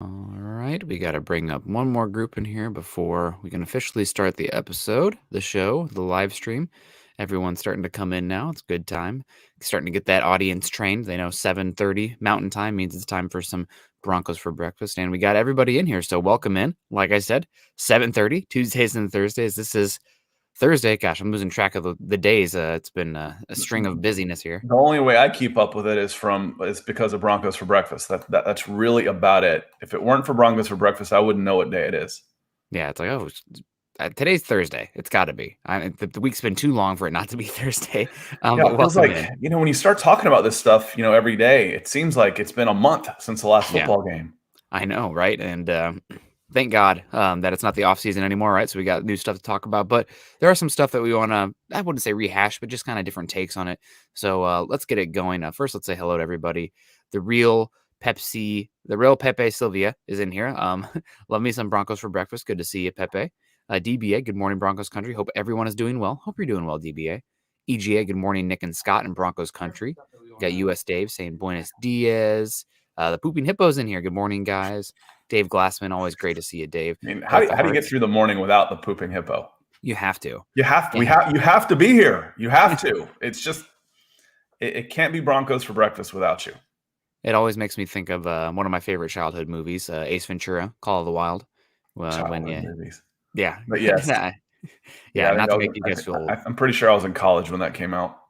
All right, we got to bring up one more group in here before we can officially start the episode, the show, the live stream. Everyone's starting to come in now. It's a good time. Starting to get that audience trained. They know 7:30 Mountain Time means it's time for some Broncos for breakfast, and we got everybody in here. So welcome in. Like I said, 7:30 Tuesdays and Thursdays. This is Thursday. Gosh, I'm losing track of the days. It's been a string of busyness here. The only way I keep up with it is because of Broncos for breakfast. That's really about it. If it weren't for Broncos for breakfast, I wouldn't know what day it is. Yeah, it's like, oh, today's Thursday. It's got to be. The week's been too long for it not to be Thursday. Yeah, But it feels welcome like, in. when you start talking about this stuff, every day, it seems like it's been a month since the last Yeah, football game. I know, right? And thank God that it's not the off season anymore, right? So we got new stuff to talk about. But there are some stuff that we want to, I wouldn't say rehash, but just kind of different takes on it. So let's get it going. First, let's say hello to everybody. The real Pepe Sylvia is in here. Love me some Broncos for breakfast. Good to see you, Pepe. DBA, good morning, Broncos country. Hope everyone is doing well. Hope you're doing well, DBA. EGA, good morning, Nick and Scott in Broncos country. Got US Dave saying Buenos Dias. The Pooping Hippo's in here. Good morning, guys. Dave Glassman, always great to see you, Dave. I mean, how Got do, the how do you get hearts. through the morning without the pooping hippo? You have to. You have to. And You have to be here. You have to. It's just it can't be Broncos for breakfast without you. it always makes me think of one of my favorite childhood movies, Ace Ventura, Call of the Wild. When Childhood you, movies, yeah, but yes, yeah, yeah. I think not to make you guys feel. I'm pretty sure I was in college when that came out.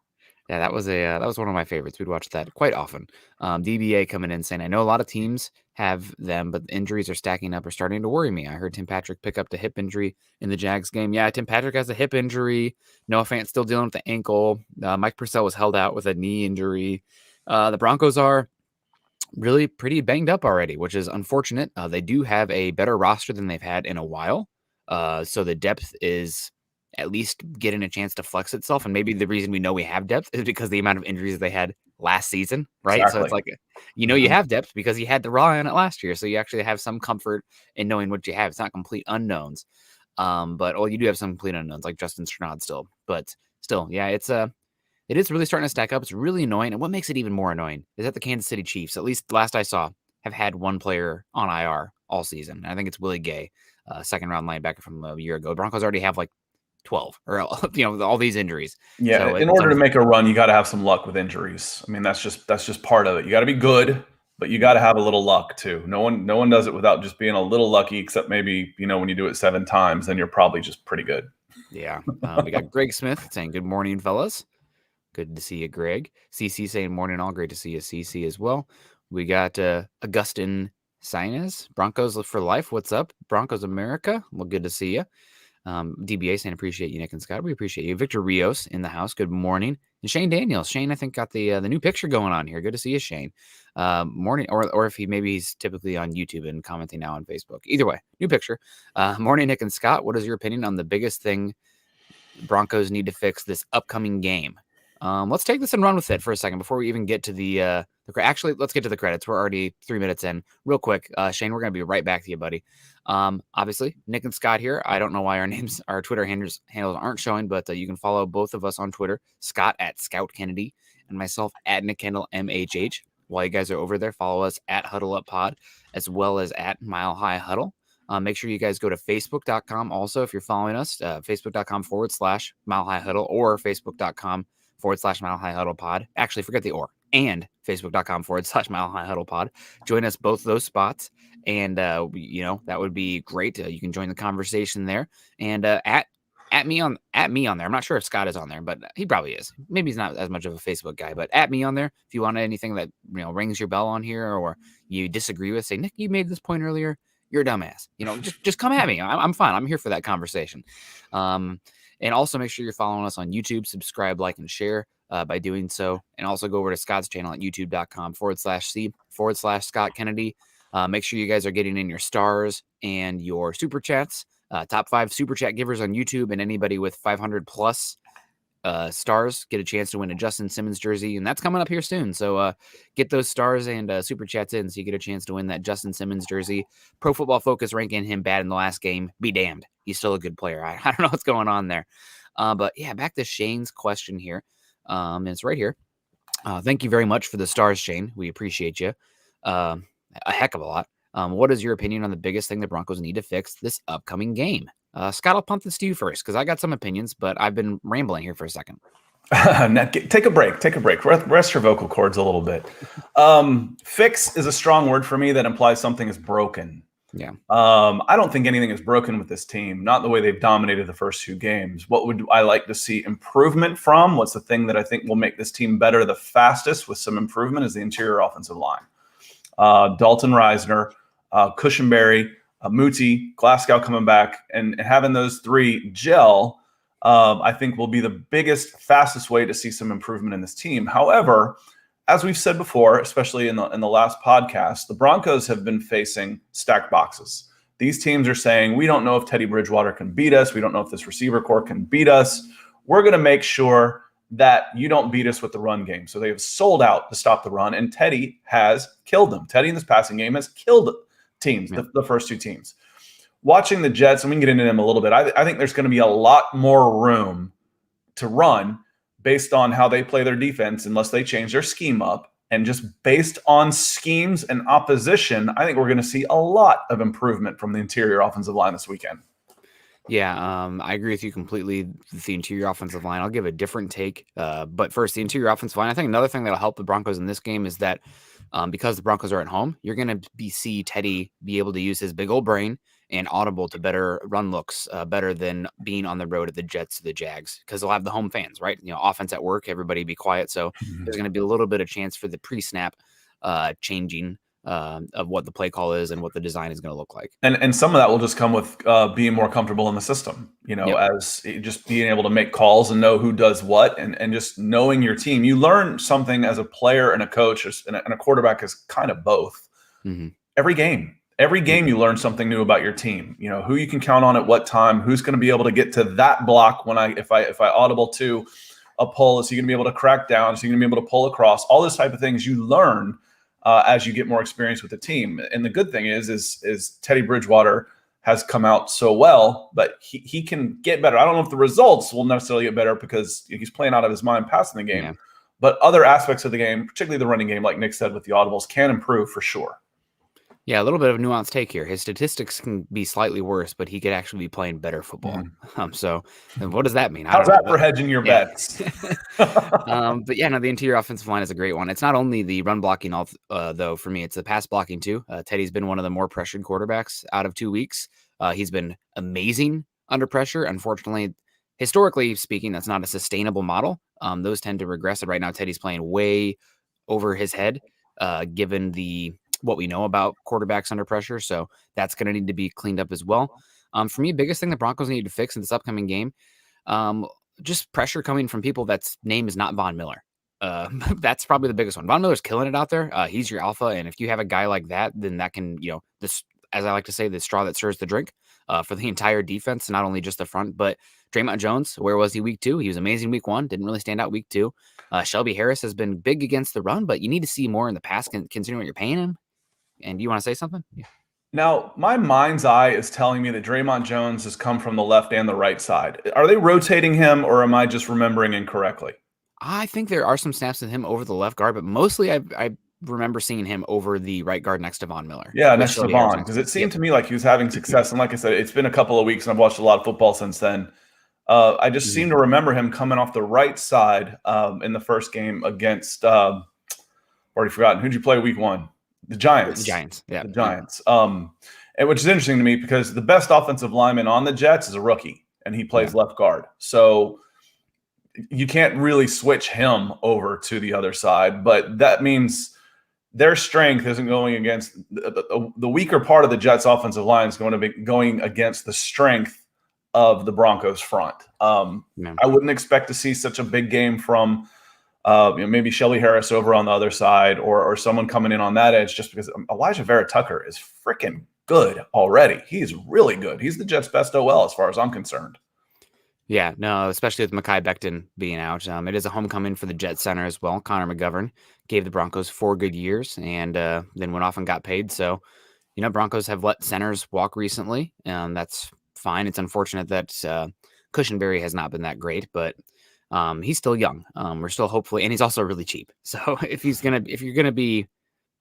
Yeah, that was one of my favorites. We'd watch that quite often. DBA coming in saying, I know a lot of teams have them, but injuries are stacking up or starting to worry me. I heard Tim Patrick pick up the hip injury in the Jags game. Yeah, Tim Patrick has a hip injury. Noah Fant's still dealing with the ankle. Mike Purcell was held out with a knee injury. The Broncos are really pretty banged up already, which is unfortunate. They do have a better roster than they've had in a while. So the depth is at least getting a chance to flex itself. And maybe the reason we know we have depth is because the amount of injuries they had last season, right? So it's Exactly. like, you have depth because you had to rely on it last year. So you actually have some comfort in knowing what you have. It's not complete unknowns. But you do have some complete unknowns like Justin Strnad still. But still, yeah, it is really starting to stack up. It's really annoying. And what makes it even more annoying is that the Kansas City Chiefs, at least last I saw, have had one player on IR all season. I think it's Willie Gay, second round linebacker from a year ago. Broncos already have like 12 or, all these injuries. Yeah, So in order to make a run, you got to have some luck with injuries. I mean, that's just part of it. You got to be good, but you got to have a little luck too. No one does it without just being a little lucky. Except maybe when you do it 7 times, then you're probably just pretty good. Yeah. We got Greg Smith saying, good morning, fellas. Good to see you, Greg. CC saying, morning all. Great to see you, CC, as well. We got Augustin Sinus, Broncos for life. What's up? Broncos America. Well, good to see you. DBA saying, appreciate you, Nick and Scott. We appreciate you. Victor Rios in the house. Good morning. And Shane Daniels. Shane, I think, got the new picture going on here. Good to see you, Shane. Morning, or if he's typically on YouTube and commenting now on Facebook. Either way, new picture. Morning, Nick and Scott. What is your opinion on the biggest thing Broncos need to fix this upcoming game? Let's take this and run with it for a second before we even get to the actually, let's get to the credits. We're already 3 minutes in. Real quick, Shane, we're going to be right back to you, buddy. Obviously, Nick and Scott here. I don't know why our Twitter handles aren't showing, but you can follow both of us on Twitter, Scott at Scout Kennedy and myself at Nick Kendell MHH. While you guys are over there, follow us at Huddle Up Pod as well as at Mile High Huddle. Make sure you guys go to facebook.com also if you're following us, facebook.com/Mile High Huddle or facebook.com/Mile High Huddle Pod. Actually, forget the or. And facebook.com/Mile High Huddle Pod. Join us both those spots. And, that would be great. You can join the conversation there. And at me on there. I'm not sure if Scott is on there, but he probably is. Maybe he's not as much of a Facebook guy, but at me on there. If you want anything that, rings your bell on here or you disagree with, say, Nick, you made this point earlier. You're a dumbass. Just come at me. I'm fine. I'm here for that conversation. And also make sure you're following us on YouTube, subscribe, like, and share by doing so. And also go over to Scott's channel at youtube.com/C/Scott Kennedy. Make sure you guys are getting in your stars and your super chats. Top 5 super chat givers on YouTube and anybody with 500 plus stars get a chance to win a Justin Simmons jersey, and that's coming up here soon. So get those stars and super chats in so you get a chance to win that Justin Simmons jersey. Pro Football Focus ranking him bad in the last game. Be damned. He's still a good player. I don't know what's going on there. But yeah, back to Shane's question here. It's right here. Thank you very much for the stars, Shane. We appreciate you a heck of a lot. What is your opinion on the biggest thing the Broncos need to fix this upcoming game? Scott, I'll pump this to you first because I got some opinions, but I've been rambling here for a second. Take a break. Rest your vocal cords a little bit. Fix is a strong word for me that implies something is broken. Yeah. I don't think anything is broken with this team, not the way they've dominated the first 2 games. What would I like to see improvement from? What's the thing that I think will make this team better the fastest with some improvement is the interior offensive line. Dalton Reisner, Cushenberry, Muti, Glasgow coming back, and having those 3 gel, I think will be the biggest, fastest way to see some improvement in this team. However, as we've said before, especially in the last podcast, the Broncos have been facing stacked boxes. These teams are saying, we don't know if Teddy Bridgewater can beat us. We don't know if this receiver core can beat us. We're going to make sure that you don't beat us with the run game. So they have sold out to stop the run, and Teddy has killed them. Teddy in this passing game has killed teams, the first 2 teams. Watching the Jets, and we can get into them a little bit, I think there's going to be a lot more room to run based on how they play their defense unless they change their scheme up. And just based on schemes and opposition, I think we're going to see a lot of improvement from the interior offensive line this weekend. Yeah, I agree with you completely with the interior offensive line. I'll give a different take. But first, the interior offensive line. I think another thing that'll help the Broncos in this game is that because the Broncos are at home, you're going to see Teddy be able to use his big old brain and audible to better run looks, better than being on the road at the Jets to the Jags, because they'll have the home fans, right? Offense at work, everybody be quiet. So there's going to be a little bit of chance for the pre-snap changing of what the play call is and what the design is going to look like. And some of that will just come with being more comfortable in the system, as just being able to make calls and know who does what, and just knowing your team. You learn something as a player and a coach and a quarterback is kind of both. Mm-hmm. Every game you learn something new about your team, who you can count on at what time, who's going to be able to get to that block if I audible to a pull, is he going to be able to crack down? Is he going to be able to pull across? All those type of things you learn as you get more experience with the team. And the good thing is Teddy Bridgewater has come out so well, but he can get better. I don't know if the results will necessarily get better because he's playing out of his mind passing the game. Yeah. But other aspects of the game, particularly the running game, like Nick said with the audibles, can improve for sure. Yeah, a little bit of a nuanced take here. His statistics can be slightly worse, but he could actually be playing better football. So what does that mean? How's that for hedging your bets? But yeah, no, the interior offensive line is a great one. It's not only the run blocking, though, for me, it's the pass blocking too. Teddy's been one of the more pressured quarterbacks out of 2 weeks. He's been amazing under pressure. Unfortunately, historically speaking, that's not a sustainable model. Those tend to regress. And right now, Teddy's playing way over his head, given what we know about quarterbacks under pressure. So that's going to need to be cleaned up as well. For me, biggest thing the Broncos need to fix in this upcoming game, just pressure coming from people that's name is not Von Miller. That's probably the biggest one. Von Miller's killing it out there. He's your alpha. And if you have a guy like that, then that can, this, as I like to say, the straw that stirs the drink for the entire defense, not only just the front, but Draymond Jones, where was he week 2? He was amazing week 1. Didn't really stand out week 2. Shelby Harris has been big against the run, but you need to see more in the pass considering what you're paying him. And do you want to say something? Yeah. Now, my mind's eye is telling me that Draymond Jones has come from the left and the right side. Are they rotating him, or am I just remembering incorrectly? I think there are some snaps with him over the left guard, but mostly I remember seeing him over the right guard next to Von Miller. Yeah, next to Von, because it seemed to me like he was having success. And like I said, it's been a couple of weeks, and I've watched a lot of football since then. I just seem to remember him coming off the right side in the first game against already forgotten. Who'd you play week 1? The Giants. Yeah. The Giants. And which is interesting to me because the best offensive lineman on the Jets is a rookie, and he plays left guard. So you can't really switch him over to the other side, but that means their strength isn't going against the weaker part of the Jets offensive line is going to be going against the strength of the Broncos front. I wouldn't expect to see such a big game from maybe Shelby Harris over on the other side or someone coming in on that edge, just because Elijah Vera Tucker is freaking good already. He's really good. He's the Jets' best OL as far as I'm concerned. Yeah, no, especially with Mekhi Becton being out. It is a homecoming for the Jets center as well. Connor McGovern gave the Broncos 4 good years and then went off and got paid. So, Broncos have let centers walk recently, and that's fine. It's unfortunate that Cushenberry has not been that great, but he's still young. We're still hopefully, and he's also really cheap. So if you're gonna be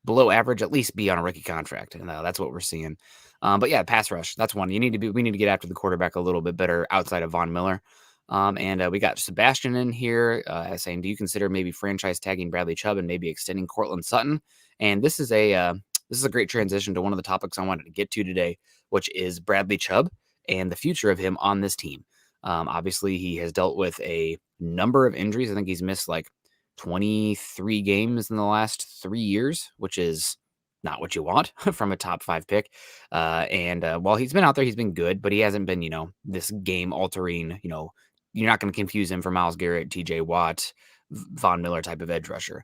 below average, at least be on a rookie contract. And that's what we're seeing. But yeah, pass rush, that's one. We need to get after the quarterback a little bit better outside of Von Miller. And we got Sebastian in here saying, do you consider maybe franchise tagging Bradley Chubb and maybe extending Cortland Sutton? And this is a great transition to one of the topics I wanted to get to today, which is Bradley Chubb and the future of him on this team. Obviously, he has dealt with a number of injuries. I think he's missed like 23 games in the last 3 years, which is not what you want from a top 5 pick. And while he's been out there, he's been good, but he hasn't been, this game altering, you're not going to confuse him for Myles Garrett, TJ Watt, Von Miller type of edge rusher.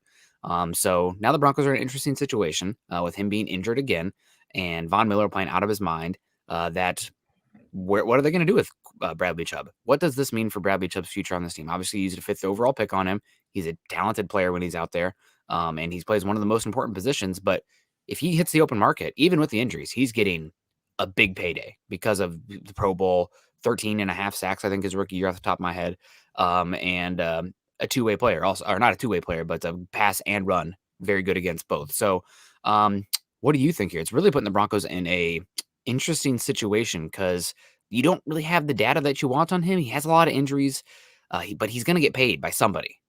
So now the Broncos are in an interesting situation with him being injured again and Von Miller playing out of his mind. What are they going to do with Bradley Chubb? What does this mean for Bradley Chubb's future on this team? Obviously, he used a 5th overall pick on him. He's a talented player when he's out there, and he plays one of the most important positions. But if he hits the open market, even with the injuries, he's getting a big payday because of the Pro Bowl, 13.5 sacks, I think, his rookie year off the top of my head, and a two-way player, also, or not a two-way player, but a pass and run, very good against both. So, what do you think here? It's really putting the Broncos in a interesting situation because you don't really have the data that you want on him. He has a lot of injuries, but he's going to get paid by somebody.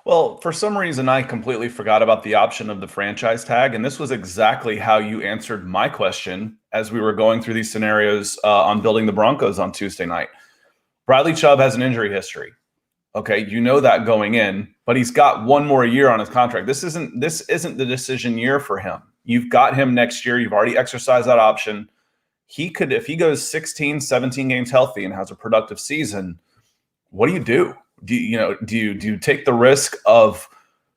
Well, for some reason, I completely forgot about the option of the franchise tag. And this was exactly how you answered my question as we were going through these scenarios on building the Broncos on Tuesday night. Bradley Chubb has an injury history. Okay, you know that going in, but he's got one more year on his contract. This isn't the decision year for him. You've got him next year. You've already exercised that option. He could, if he goes 16, 17 games healthy and has a productive season, what do you do? Do you take the risk of,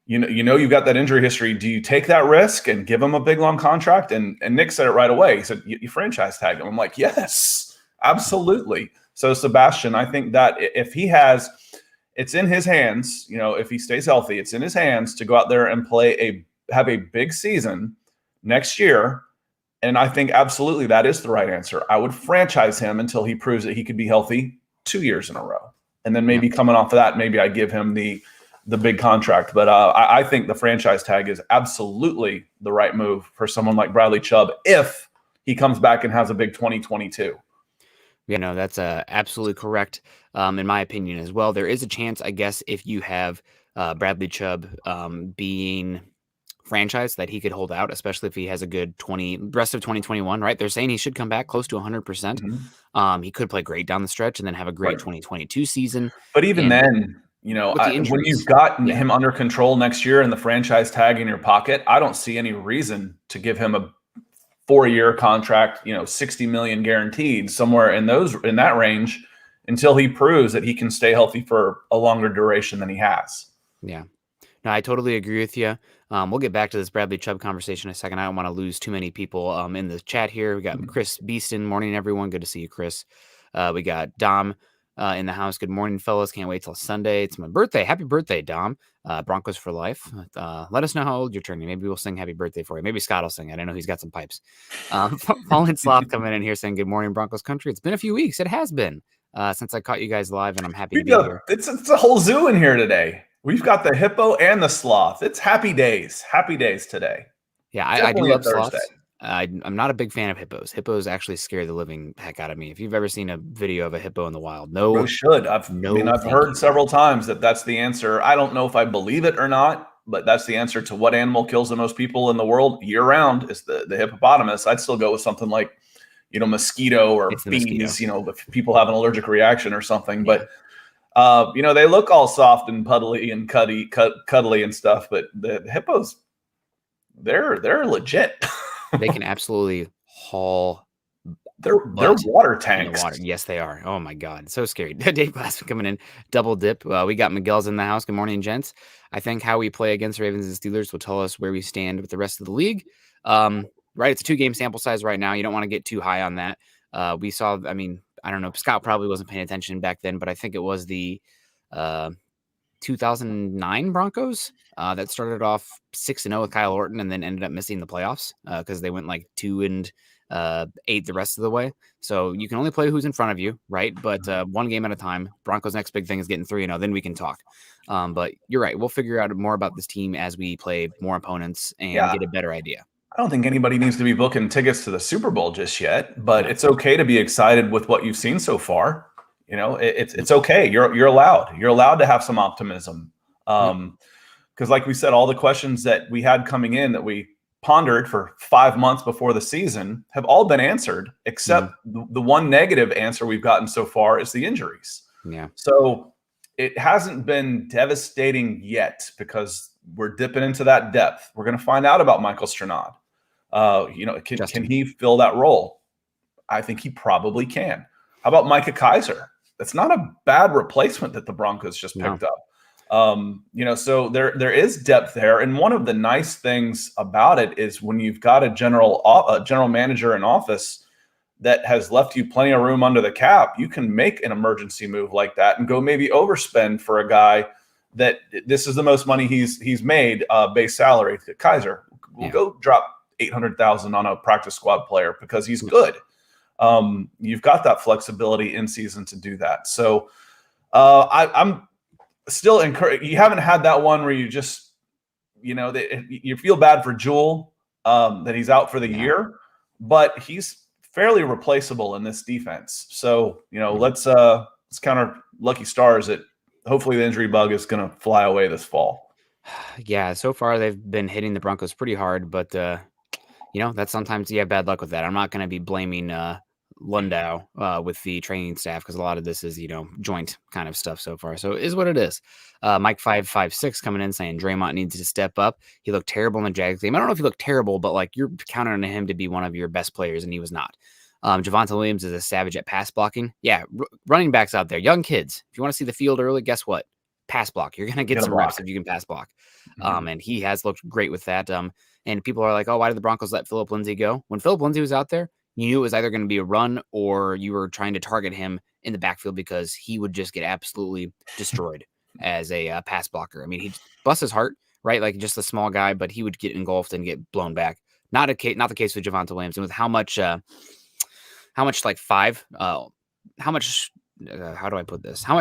you've got that injury history. Do you take that risk and give him a big long contract? And Nick said it right away. He said, you franchise tag him. I'm like, yes, absolutely. So Sebastian, I think that if he has, it's in his hands, if he stays healthy, it's in his hands to go out there and have a big season next year. And I think absolutely that is the right answer. I would franchise him until he proves that he could be healthy 2 years in a row. And then maybe coming off of that, maybe I give him the big contract. But I think the franchise tag is absolutely the right move for someone like Bradley Chubb if he comes back and has a big 2022. Yeah, no, that's absolutely correct in my opinion as well. There is a chance, I guess, if you have Bradley Chubb being franchise that he could hold out, especially if he has a good rest of 2021, right? They're saying he should come back close to 100%. Mm-hmm. He could play great down the stretch and then have a great 2022 season. But even then, when you've got him under control next year and the franchise tag in your pocket, I don't see any reason to give him a 4-year contract, $60 million guaranteed, somewhere in that range, until he proves that he can stay healthy for a longer duration than he has. Yeah. No, I totally agree with you. We'll get back to this Bradley Chubb conversation in a second. I don't want to lose too many people in the chat here. We got Chris Beeston. Morning, everyone. Good to see you, Chris. We got Dom in the house. Good morning, fellas. Can't wait till Sunday. It's my birthday. Happy birthday, Dom. Broncos for life. Let us know how old you're turning. Maybe we'll sing happy birthday for you. Maybe Scott will sing it. I know he's got some pipes. Fallen Sloth coming in here saying good morning, Broncos country. It's been a few weeks. It has been since I caught you guys live, and I'm happy to be here. It's a whole zoo in here today. We've got the hippo and the sloth. It's happy days. Happy days today. Yeah, I do love sloths. I'm not a big fan of hippos. Hippos actually scare the living heck out of me. If you've ever seen a video of a hippo in the wild, you should. I've heard several times that that's the answer. I don't know if I believe it or not, but that's the answer to what animal kills the most people in the world year round is the hippopotamus. I'd still go with something like, mosquito or bees, if people have an allergic reaction or something. Yeah. But they look all soft and puddly and cuddly and stuff, but the hippos, they're legit. They can absolutely haul. They're water tanks. Water. Yes, they are. Oh my God, so scary. Dave Glassman coming in, double dip. We got Miguel's in the house. Good morning, gents. I think how we play against Ravens and Steelers will tell us where we stand with the rest of the league. Right, it's a 2-game sample size right now. You don't want to get too high on that. We saw. I don't know. Scott probably wasn't paying attention back then, but I think it was the 2009 Broncos that started off 6-0 with Kyle Orton and then ended up missing the playoffs because they went like 2-9 8 the rest of the way. So you can only play who's in front of you, right? But one game at a time. Broncos' next big thing is getting 3-0. Then we can talk. But you're right. We'll figure out more about this team as we play more opponents and get a better idea. I don't think anybody needs to be booking tickets to the Super Bowl just yet, but it's okay to be excited with what you've seen so far. It's okay. You're allowed. You're allowed to have some optimism. Because like we said, all the questions that we had coming in that we pondered for 5 months before the season have all been answered, except the one negative answer we've gotten so far is the injuries. Yeah. So it hasn't been devastating yet because we're dipping into that depth. We're going to find out about Michael Stranad. Can he fill that role? I think he probably can. How about Micah Kaiser? That's not a bad replacement that the Broncos just picked up. So there is depth there. And one of the nice things about it is when you've got a general manager in office that has left you plenty of room under the cap, you can make an emergency move like that and go maybe overspend for a guy that this is the most money he's made base salary. Kaiser will go drop $800,000 on a practice squad player because he's good. You've got that flexibility in season to do that. So I'm still encouraged. You haven't had that one where you just, you feel bad for Jewel that he's out for the year, but he's fairly replaceable in this defense. So, let's count our lucky stars that hopefully the injury bug is going to fly away this fall. Yeah, so far they've been hitting the Broncos pretty hard, but that's sometimes you have bad luck with that. I'm not going to be blaming Lundau with the training staff because a lot of this is joint kind of stuff so far. So it is what it is. Mike 556 coming in saying Draymond needs to step up. He looked terrible in the Jags game. I don't know if he looked terrible, but like you're counting on him to be one of your best players, and he was not. Javonte Williams is a savage at pass blocking. Yeah, running backs out there, young kids. If you want to see the field early, guess what? Pass block. You're going to get some reps if you can pass block. And he has looked great with that. And people are like, oh, why did the Broncos let Phillip Lindsay go? When Phillip Lindsay was out there, you knew it was either going to be a run or you were trying to target him in the backfield because he would just get absolutely destroyed as a pass blocker. I mean, he'd bust his heart, right? Like just a small guy, but he would get engulfed and get blown back. Not the case with Javonte Williams. And with how much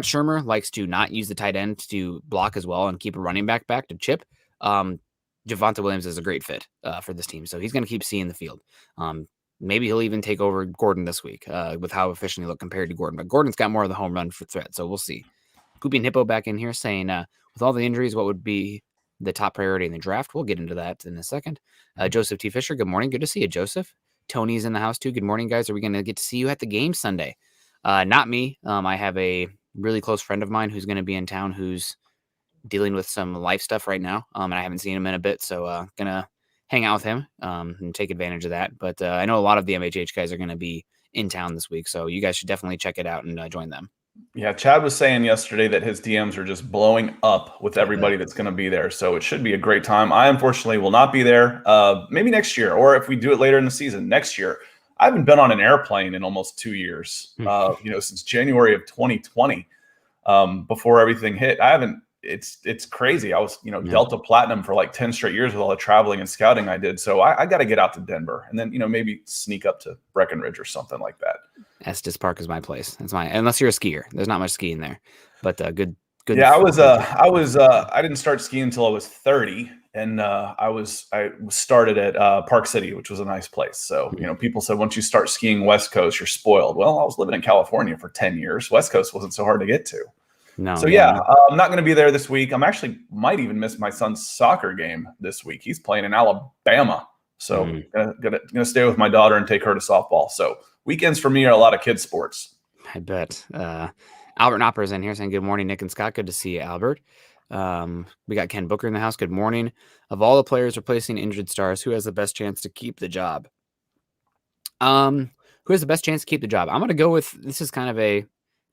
Shermer likes to not use the tight end to block as well and keep a running back to chip. Javonte Williams is a great fit for this team. So he's going to keep seeing the field. Maybe he'll even take over Gordon this week with how efficient he looked compared to Gordon. But Gordon's got more of the home run for threat. So we'll see. Goopy and Hippo back in here saying, with all the injuries, what would be the top priority in the draft? We'll get into that in a second. Joseph T. Fisher, good morning. Good to see you, Joseph. Tony's in the house too. Good morning, guys. Are we going to get to see you at the game Sunday? Not me. I have a really close friend of mine who's going to be in town who's dealing with some life stuff right now. And I haven't seen him in a bit. So going to hang out with him and take advantage of that. But I know a lot of the MHH guys are going to be in town this week. So you guys should definitely check it out and join them. Yeah, Chad was saying yesterday that his DMs are just blowing up with everybody that's going to be there. So it should be a great time. I unfortunately will not be there. Maybe next year, or if we do it later in the season, next year. I haven't been on an airplane in almost 2 years, since January of 2020, before everything hit. It's crazy. I was, Delta Platinum for like 10 straight years with all the traveling and scouting I did. So I got to get out to Denver and then, maybe sneak up to Breckenridge or something like that. Estes Park is my place. That's unless you're a skier. There's not much skiing there, but good. Yeah, I didn't start skiing until I was 30. And I was started at Park City, which was a nice place. So, people said once you start skiing West Coast, you're spoiled. Well, I was living in California for 10 years. West Coast wasn't so hard to get to. No. So, I'm not going to be there this week. Might even miss my son's soccer game this week. He's playing in Alabama. So, gonna stay with my daughter and take her to softball. So, weekends for me are a lot of kids' sports. I bet. Albert Knopper's in here saying, good morning, Nick and Scott. Good to see you, Albert. We got Ken Booker in the house. Good morning. Of all the players replacing injured stars, who has the best chance to keep the job? I'm going to go with, this is kind of a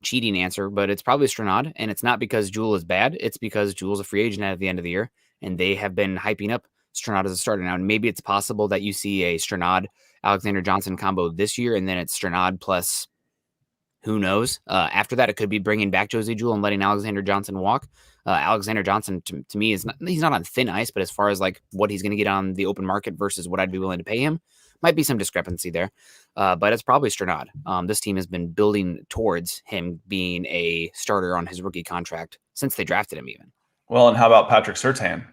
cheating answer, but it's probably Stranad, and it's not because Jewel is bad. It's because Jewel's a free agent at the end of the year, and they have been hyping up Stranad as a starter now. And maybe it's possible that you see a Stranad Alexander Johnson combo this year, and then it's Stranad plus who knows. After that, it could be bringing back Josie Jewell and letting Alexander Johnson walk. Alexander Johnson, to me, he's not on thin ice, but as far as like what he's going to get on the open market versus what I'd be willing to pay him, might be some discrepancy there, but it's probably Strnad. This team has been building towards him being a starter on his rookie contract since they drafted him even. Well, and how about Patrick Surtain?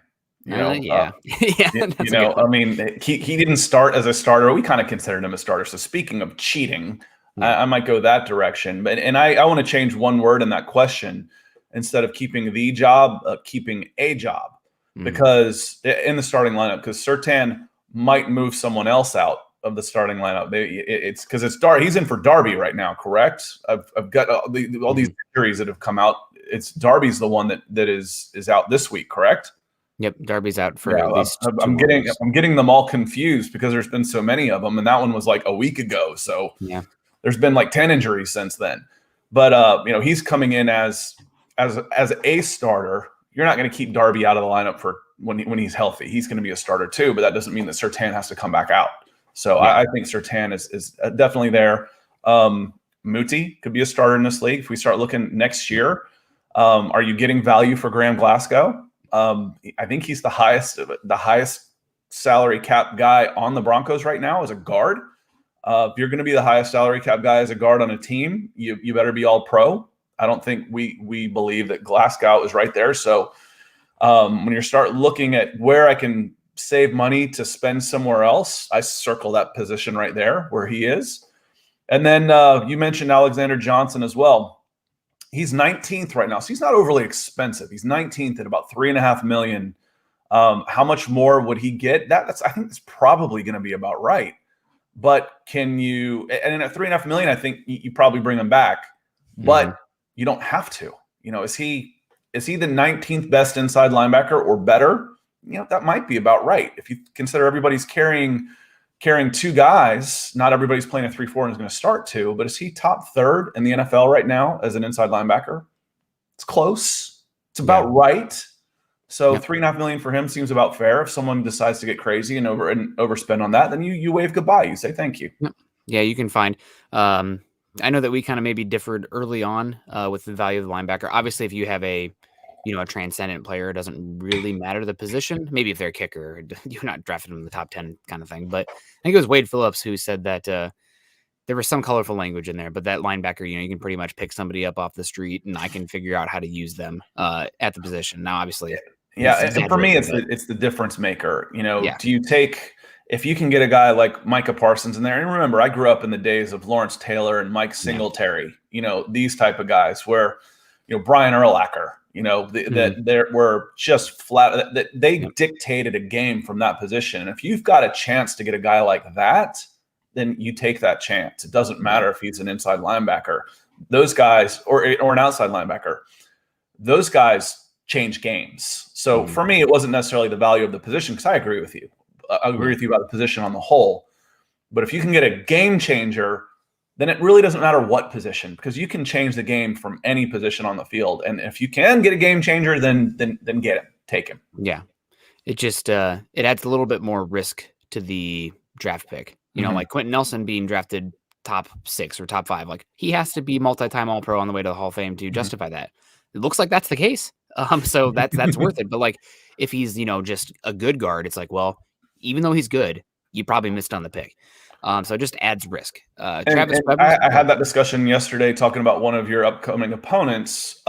Yeah. I mean, he didn't start as a starter. We kind of considered him a starter. So speaking of cheating, I might go that direction. But I want to change one word in that question. Instead of keeping the job, keeping a job. Because in the starting lineup, because Surtain might move someone else out of the starting lineup. It's because it's He's in for Darby right now, correct? I've got all these injuries that have come out. It's Darby's the one that is out this week, correct? Yep, Darby's out for at least. I'm getting them all confused because there's been so many of them, and that one was like a week ago. So yeah, there's been like 10 injuries since then. But he's coming in as a starter. You're not going to keep Darby out of the lineup for when he's healthy. He's going to be a starter too, but that doesn't mean that Surtain has to come back out. So yeah. I think Surtain is definitely there. Muti could be a starter in this league. If we start looking next year, are you getting value for Graham Glasgow? I think he's the highest salary cap guy on the Broncos right now as a guard. If you're going to be the highest salary cap guy as a guard on a team, you better be all pro. I don't think we believe that Glasgow is right there. So when you start looking at where I can save money to spend somewhere else, I circle that position right there where he is. And then you mentioned Alexander Johnson as well. He's 19th right now, so he's not overly expensive. He's 19th at about $3.5 million. How much more would he get? I think that's probably going to be about right. But can you? And at $3.5 million, I think you probably bring him back. But you don't have to. Is he the 19th best inside linebacker or better? That might be about right. If you consider everybody's carrying two guys, not everybody's playing a 3-4 and is going to start two, but is he top third in the NFL right now as an inside linebacker? It's close. It's about right. So $3.5 million for him seems about fair. If someone decides to get crazy and overspend on that, then you wave goodbye. You say thank you. Yeah, you can find. I know that we kind of maybe differed early on with the value of the linebacker. Obviously, if you have a transcendent player, it doesn't really matter the position. Maybe if they're a kicker, you're not drafting them in the top 10 kind of thing. But I think it was Wade Phillips who said that there was some colorful language in there, but that linebacker, you can pretty much pick somebody up off the street and I can figure out how to use them at the position. Now, obviously. Yeah. And for me, it's the difference maker. Do you take, if you can get a guy like Micah Parsons in there, and remember, I grew up in the days of Lawrence Taylor and Mike Singletary, these type of guys where, Brian Urlacher, that there were just flat, that they dictated a game from that position. And if you've got a chance to get a guy like that, then you take that chance. It doesn't matter if he's an inside linebacker. Those guys, or an outside linebacker, those guys change games. So for me, it wasn't necessarily the value of the position, because I agree with you. I agree with you about the position on the whole. But if you can get a game changer, then it really doesn't matter what position, because you can change the game from any position on the field. And if you can get a game changer, then get him, take him. Yeah. It just it adds a little bit more risk to the draft pick. Like Quentin Nelson being drafted top 6 or top 5, like he has to be multi-time All-Pro on the way to the Hall of Fame to justify that. It looks like that's the case. So that's worth it. But like if he's, just a good guard, it's like, well, even though he's good, you probably missed on the pick. So it just adds risk. Travis Weber, I had that discussion yesterday talking about one of your upcoming opponents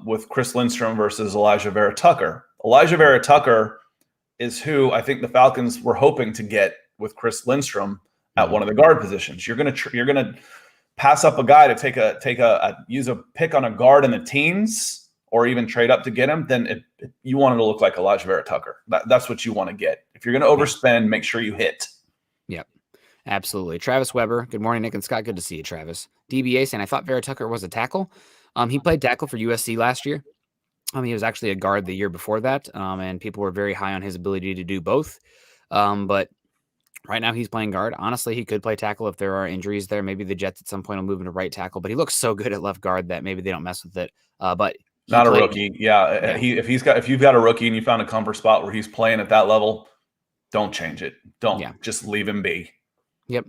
with Chris Lindstrom versus Elijah Vera Tucker. Elijah Vera Tucker is who I think the Falcons were hoping to get with Chris Lindstrom at one of the guard positions. You're gonna pass up a guy to use a pick on a guard in the teens, or even trade up to get him, then you want him to look like Elijah Vera Tucker. That's what you want to get. If you're going to overspend, make sure you hit. Yep, absolutely. Travis Weber, good morning, Nick and Scott. Good to see you, Travis. DBA saying, I thought Vera Tucker was a tackle. He played tackle for USC last year. He was actually a guard the year before that, and people were very high on his ability to do both. But right now he's playing guard. Honestly, he could play tackle if there are injuries there. Maybe the Jets at some point will move him to right tackle, but he looks so good at left guard that maybe they don't mess with it. But not a rookie. Yeah. If you've got a rookie and you found a comfort spot where he's playing at that level, don't change it. Just leave him be. Yep.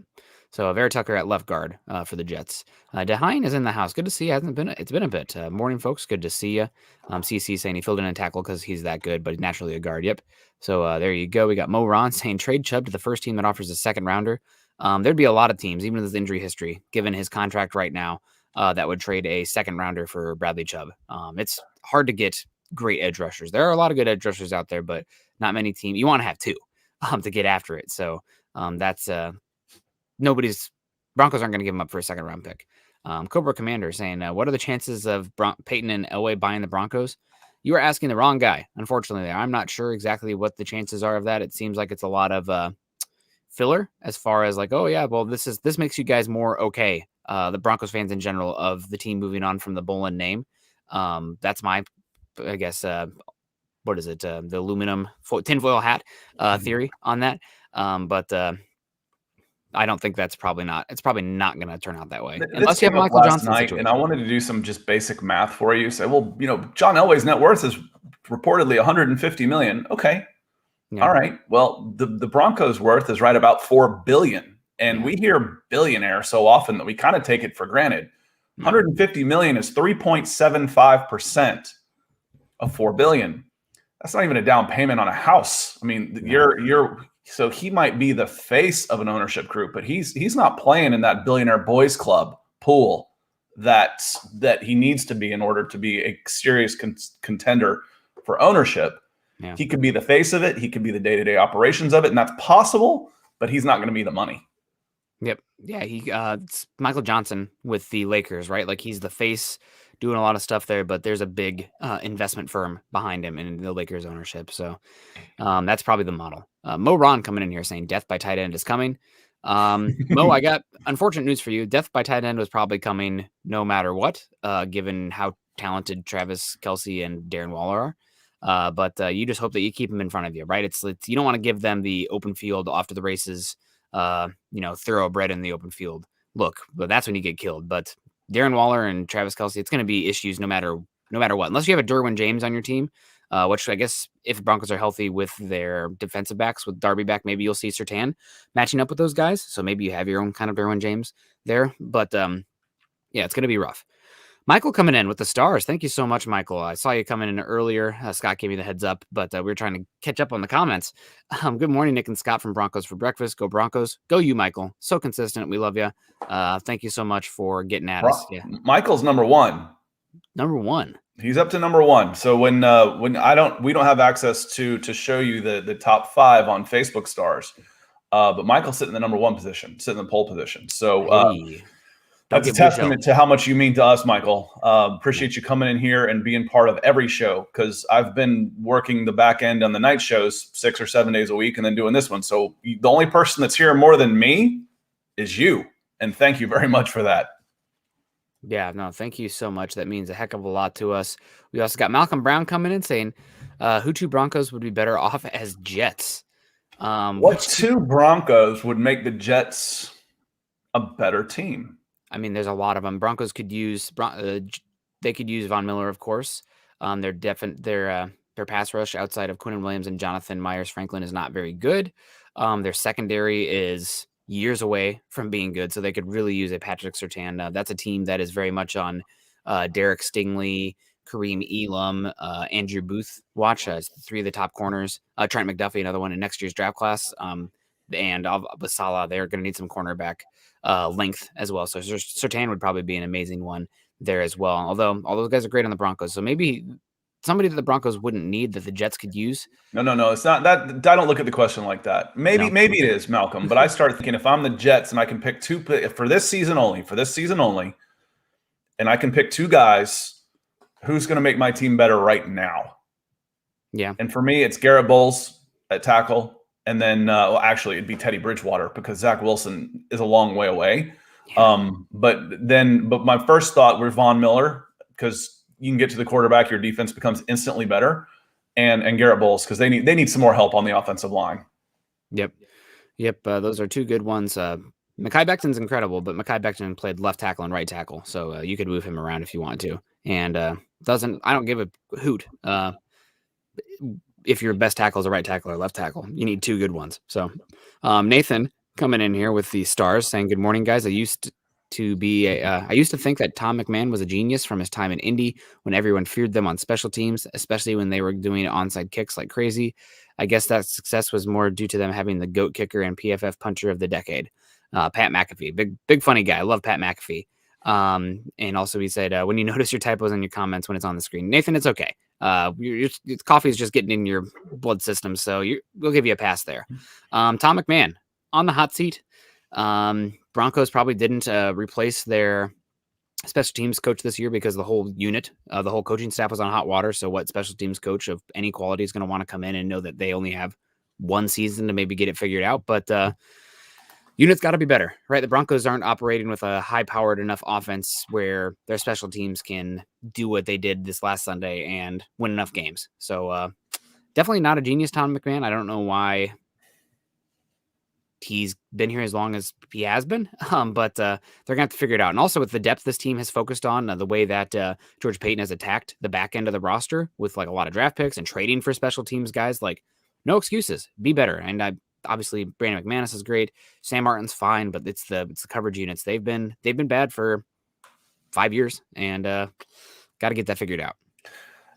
So Vera Tucker at left guard for the Jets. DeHine is in the house. Good to see you. It's been a bit. Morning, folks. Good to see you. CC saying he filled in a tackle because he's that good, but he's naturally a guard. Yep. So there you go. We got Mo Ron saying trade Chubb to the first team that offers a second rounder. there'd be a lot of teams, even with his injury history, given his contract right now, that would trade a second rounder for Bradley Chubb. It's hard to get great edge rushers. There are a lot of good edge rushers out there, but not many teams. You want to have two to get after it. So that's Broncos aren't going to give him up for a second round pick. Cobra Commander saying, what are the chances of Peyton and Elway buying the Broncos? You are asking the wrong guy, unfortunately. I'm not sure exactly what the chances are of that. It seems like it's a lot of filler as far as like, oh yeah, well, this makes you guys more okay. The Broncos fans in general of the team moving on from the Bolin name. That's my, I guess, what is it? The aluminum tinfoil hat theory on that. But I don't think it's probably not going to turn out that way. Unless you have Michael Johnson situation. And I wanted to do some just basic math for you. Say, well, John Elway's net worth is reportedly $150 million. Okay. Yeah. All right. Well, the Broncos' worth is right about $4 billion. And we hear billionaire so often that we kind of take it for granted. $150 million is 3.75% of $4 billion. That's not even a down payment on a house. I mean, so he might be the face of an ownership group, but he's not playing in that billionaire boys club pool that he needs to be in order to be a serious contender for ownership. Yeah. He could be the face of it. He could be the day-to-day operations of it, and that's possible, but he's not going to be the money. Yep. Yeah, it's Michael Johnson with the Lakers, right? Like he's the face doing a lot of stuff there, but there's a big investment firm behind him in the Lakers ownership. So that's probably the model. Mo Ron coming in here saying death by tight end is coming. Mo, I got unfortunate news for you. Death by tight end was probably coming no matter what, given how talented Travis Kelce and Darren Waller are. But you just hope that you keep them in front of you, right? It's you don't want to give them the open field off to the races, thoroughbred in the open field look, but that's when you get killed. But Darren Waller and Travis Kelce, it's going to be issues no matter what, unless you have a Derwin James on your team, which I guess if the Broncos are healthy with their defensive backs, with Darby back, maybe you'll see Surtain matching up with those guys. So maybe you have your own kind of Derwin James there. But yeah, it's going to be rough. Michael coming in with the stars. Thank you so much, Michael. I saw you coming in earlier. Scott gave me the heads up, but we were trying to catch up on the comments. Good morning, Nick and Scott from Broncos for Breakfast. Go Broncos. Go you, Michael. So consistent. We love you. Thank you so much for getting at us. Yeah. Michael's number one. Number one. He's up to number one. So when we don't have access to show you the top 5 on Facebook stars, but Michael's sitting in the number 1 position, sitting in the pole position. So that's a testament to how much you mean to us, Michael. Appreciate you coming in here and being part of every show, because I've been working the back end on the night shows 6 or 7 days a week and then doing this one. So the only person that's here more than me is you. And thank you very much for that. Yeah, no, thank you so much. That means a heck of a lot to us. We also got Malcolm Brown coming in saying, who 2 Broncos would be better off as Jets? What 2 Broncos would make the Jets a better team? I mean, there's a lot of them. Broncos could use they could use Von Miller, of course. Their pass rush outside of Quinnen Williams and Jonathan Myers-Franklin is not very good. Their secondary is years away from being good, so they could really use a Patrick Surtain. That's a team that is very much on Derek Stingley, Kareem Elam, Andrew Booth watch. 3 of the top corners. Trent McDuffie, another one in next year's draft class. And Basala, they're going to need some cornerback length as well. So Surtain would probably be an amazing one there as well. Although all those guys are great on the Broncos, so maybe somebody that the Broncos wouldn't need that the Jets could use. No, it's not that. I don't look at the question like that. Maybe it is, Malcolm. But I start thinking, if I'm the Jets and I can pick 2 for this season only, and I can pick 2 guys, who's going to make my team better right now? Yeah. And for me, it's Garrett Bowles at tackle. And then, actually, it'd be Teddy Bridgewater, because Zach Wilson is a long way away. Yeah. But my first thought was Von Miller, because you can get to the quarterback, your defense becomes instantly better, and Garrett Bowles, because they need some more help on the offensive line. Yep. Those are 2 good ones. Mekhi Becton's incredible, but Mekhi Becton played left tackle and right tackle, so you could move him around if you want to. And I don't give a hoot. If your best tackle is a right tackle or left tackle, you need 2 good ones. So Nathan coming in here with the stars saying, good morning, guys. I used to think that Tom McMahon was a genius from his time in Indy, when everyone feared them on special teams, especially when they were doing onside kicks like crazy. I guess that success was more due to them having the GOAT kicker and PFF puncher of the decade. Pat McAfee, big funny guy. I love Pat McAfee. And also he said, when you notice your typos in your comments when it's on the screen, Nathan, it's okay. Your coffee is just getting in your blood system, so we'll give you a pass there. Tom McMahon on the hot seat. Broncos probably didn't replace their special teams coach this year because the whole unit, the whole coaching staff was on hot water. So what special teams coach of any quality is going to want to come in and know that they only have one season to maybe get it figured out? But unit's got to be better, right? The Broncos aren't operating with a high-powered enough offense where their special teams can do what they did this last Sunday and win enough games. So definitely not a genius, Tom McMahon. I don't know why he's been here as long as he has been, but they're going to have to figure it out. And also with the depth this team has focused on, the way that George Payton has attacked the back end of the roster with like a lot of draft picks and trading for special teams guys, like no excuses, be better. And obviously Brandon McManus is great. Sam Martin's fine, but it's the coverage units. They've been bad for 5 years, and got to get that figured out.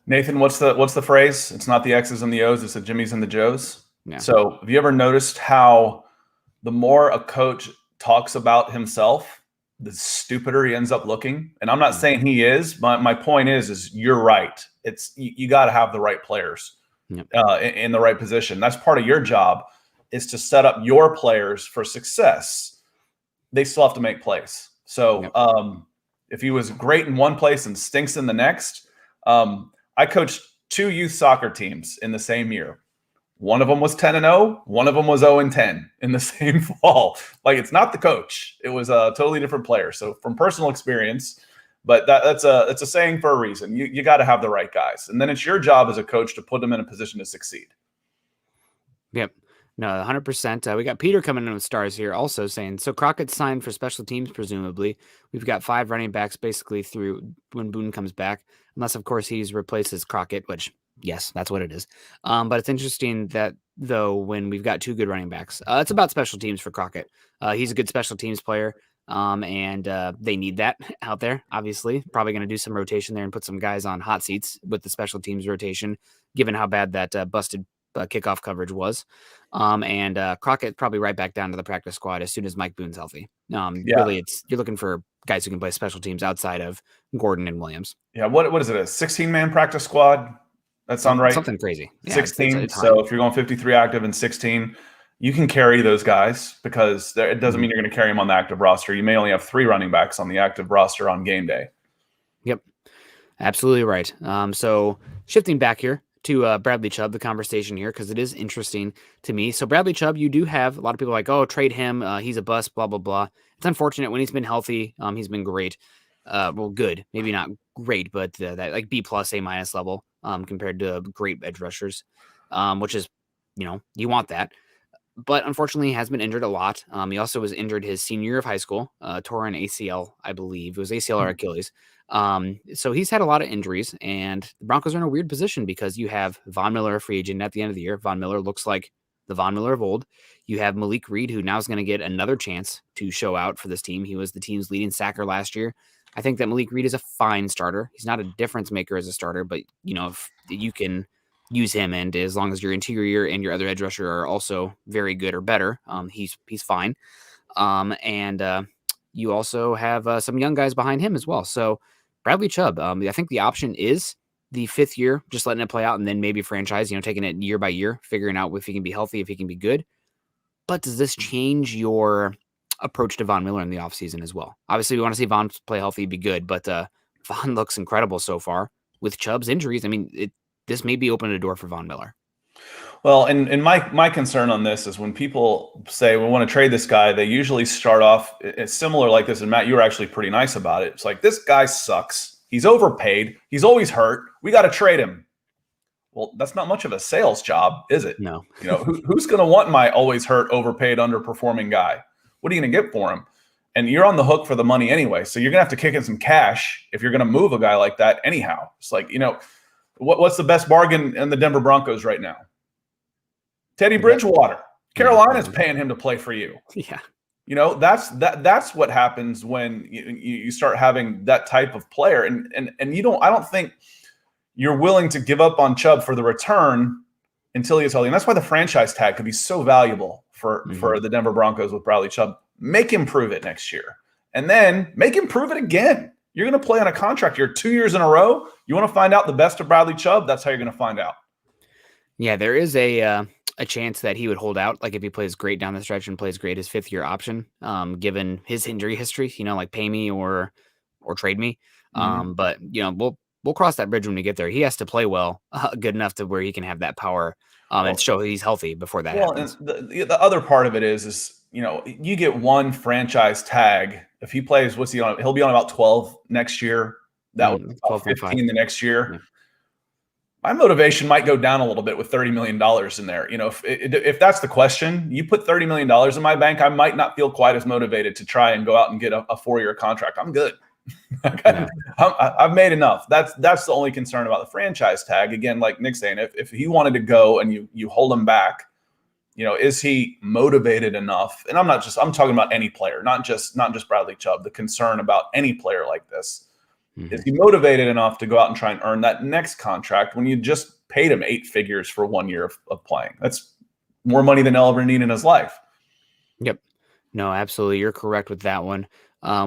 Nathan, what's the phrase? It's not the X's and the O's, it's the Jimmys and the Joes. Yeah. So have you ever noticed how the more a coach talks about himself, the stupider he ends up looking? And I'm not saying he is. My point is you're right. It's you got to have the right players in the right position. That's part of your job, is to set up your players for success. They still have to make plays. So if he was great in one place and stinks in the next, I coached 2 youth soccer teams in the same year. One of them was 10-0. One of them was 0-10 in the same fall. Like, it's not the coach. It was a totally different player. So from personal experience, but that's a saying for a reason. You got to have the right guys. And then it's your job as a coach to put them in a position to succeed. Yep. No, 100%. We got Peter coming in with stars here also saying, so Crockett's signed for special teams, presumably. We've got 5 running backs basically through when Boone comes back, unless, of course, he's replaces Crockett, which, yes, that's what it is. But it's interesting that, though, when we've got 2 good running backs, it's about special teams for Crockett. He's a good special teams player, and they need that out there, obviously. Probably going to do some rotation there and put some guys on hot seats with the special teams rotation, given how bad that busted kickoff coverage was. And Crockett probably right back down to the practice squad as soon as Mike Boone's healthy. Really, you're looking for guys who can play special teams outside of Gordon and Williams. Yeah, what is it, a 16-man practice squad? That sound right? Something crazy. Yeah, 16. it's so if you're going 53 active and 16, you can carry those guys, because it doesn't mean you're going to carry them on the active roster. You may only have 3 running backs on the active roster on game day. Yep, absolutely right. So shifting back here to Bradley Chubb, the conversation here, because it is interesting to me. So Bradley Chubb, you do have a lot of people like, oh, trade him. He's a bust, blah, blah, blah. It's unfortunate. When he's been healthy, he's been great. Well, good. Maybe not great, but that like B+, A- level compared to great edge rushers, which is, you want that. But unfortunately, he has been injured a lot. He also was injured his senior year of high school, tore an ACL, I believe. It was ACL or Achilles. So he's had a lot of injuries, and the Broncos are in a weird position because you have Von Miller, a free agent at the end of the year. Von Miller looks like the Von Miller of old. You have Malik Reed, who now is going to get another chance to show out for this team. He was the team's leading sacker last year. I think that Malik Reed is a fine starter. He's not a difference maker as a starter, but if you can use him, and as long as your interior and your other edge rusher are also very good or better, he's fine. And you also have some young guys behind him as well. So Bradley Chubb, I think the option is the 5th year, just letting it play out, and then maybe franchise, taking it year by year, figuring out if he can be healthy, if he can be good. But does this change your approach to Von Miller in the offseason as well? Obviously, we want to see Von play healthy, be good, but Von looks incredible so far. With Chubb's injuries, this may be opening a door for Von Miller. Well, and my concern on this is when people say we want to trade this guy, they usually start off it's similar like this. And Matt, you were actually pretty nice about it. It's like, this guy sucks. He's overpaid. He's always hurt. We got to trade him. Well, that's not much of a sales job, is it? No. Who's going to want my always hurt, overpaid, underperforming guy? What are you going to get for him? And you're on the hook for the money anyway. So you're going to have to kick in some cash if you're going to move a guy like that anyhow. It's like, what's the best bargain in the Denver Broncos right now? Teddy Bridgewater. Carolina's paying him to play for you. Yeah. That's what happens when you start having that type of player. And I don't think you're willing to give up on Chubb for the return until he gets healthy. And that's why the franchise tag could be so valuable for the Denver Broncos with Bradley Chubb. make him prove it next year. And then make him prove it again. You're going to play on a contract year 2 years in a row. You want to find out the best of Bradley Chubb? That's how you're going to find out. Yeah, there is a chance that he would hold out, like if he plays great down the stretch and plays great his 5th-year option, given his injury history, like pay me or trade me. But we'll cross that bridge when we get there. He has to play well, good enough to where he can have that power and show he's healthy before that happens. And the other part of it is you get one franchise tag. If he plays, what's he on? He'll be on about 12 next year. That would be about 15 the next year. Yeah. My motivation might go down a little bit with $30 million in there. If that's the question, you put $30 million in my bank, I might not feel quite as motivated to try and go out and get a 4-year contract. I'm good. I've made enough. That's the only concern about the franchise tag. Again, like Nick's saying, if he wanted to go and you hold him back, is he motivated enough? And I'm talking about any player, not just Bradley Chubb. The concern about any player like this. Is he motivated enough to go out and try and earn that next contract when you just paid him 8 figures for 1 year of playing? That's more money than he'll ever need in his life. Yep. No, absolutely. You're correct with that one.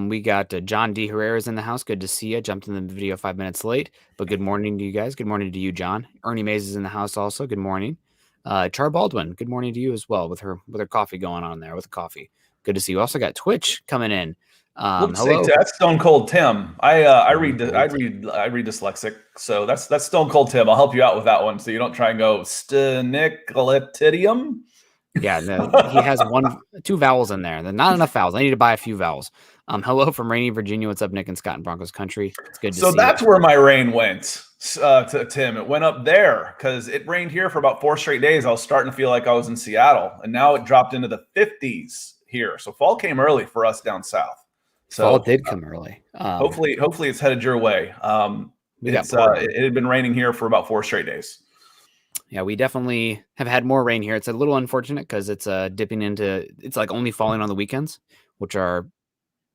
We got John D. Herrera's in the house. Good to see you. Jumped in the video 5 minutes late, but good morning to you guys. Good morning to you, John. Ernie Mays is in the house also. Good morning. Char Baldwin, good morning to you as well with her coffee going on there with the coffee. Good to see you. Also got Twitch coming in. Hello. That's Stone Cold Tim. I read dyslexic, so that's Stone Cold Tim. I'll help you out with that one, so you don't try and go Stenicolitidium. Yeah, he has 2 vowels in there. Not enough vowels. I need to buy a few vowels. Hello from rainy Virginia. What's up, Nick and Scott in Broncos country? It's good to see you. So that's where my rain went, to Tim. It went up there because it rained here for about 4 straight days. I was starting to feel like I was in Seattle, and now it dropped into the 50s here. So fall came early for us down south. So fall did come early. Hopefully it's headed your way. It had been raining here for about 4 straight days. Yeah, we definitely have had more rain here. It's a little unfortunate because it's dipping into, it's like only falling on the weekends, which are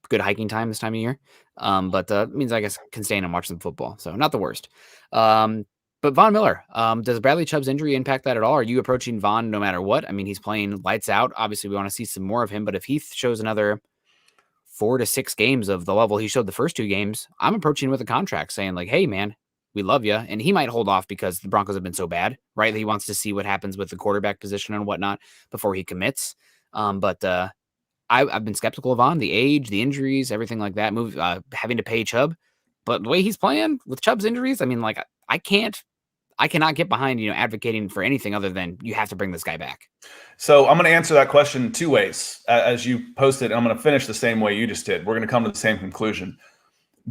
good hiking time this time of year. But it means I guess I can stay in and watch some football. So not the worst. But Von Miller, does Bradley Chubb's injury impact that at all? Are you approaching Von no matter what? I mean, he's playing lights out. Obviously, we want to see some more of him. But if he shows another 4 to 6 games of the level he showed the first 2 games, I'm approaching with a contract saying like, hey, man, we love you. And he might hold off because the Broncos have been so bad, right? That he wants to see what happens with the quarterback position and whatnot before he commits. But I've been skeptical of the age, the injuries, everything like that, having to pay Chubb. But the way he's playing with Chubb's injuries, I mean, like I cannot get behind, advocating for anything other than you have to bring this guy back. So I'm going to answer that question 2 ways as you posted. I'm going to finish the same way you just did. We're going to come to the same conclusion.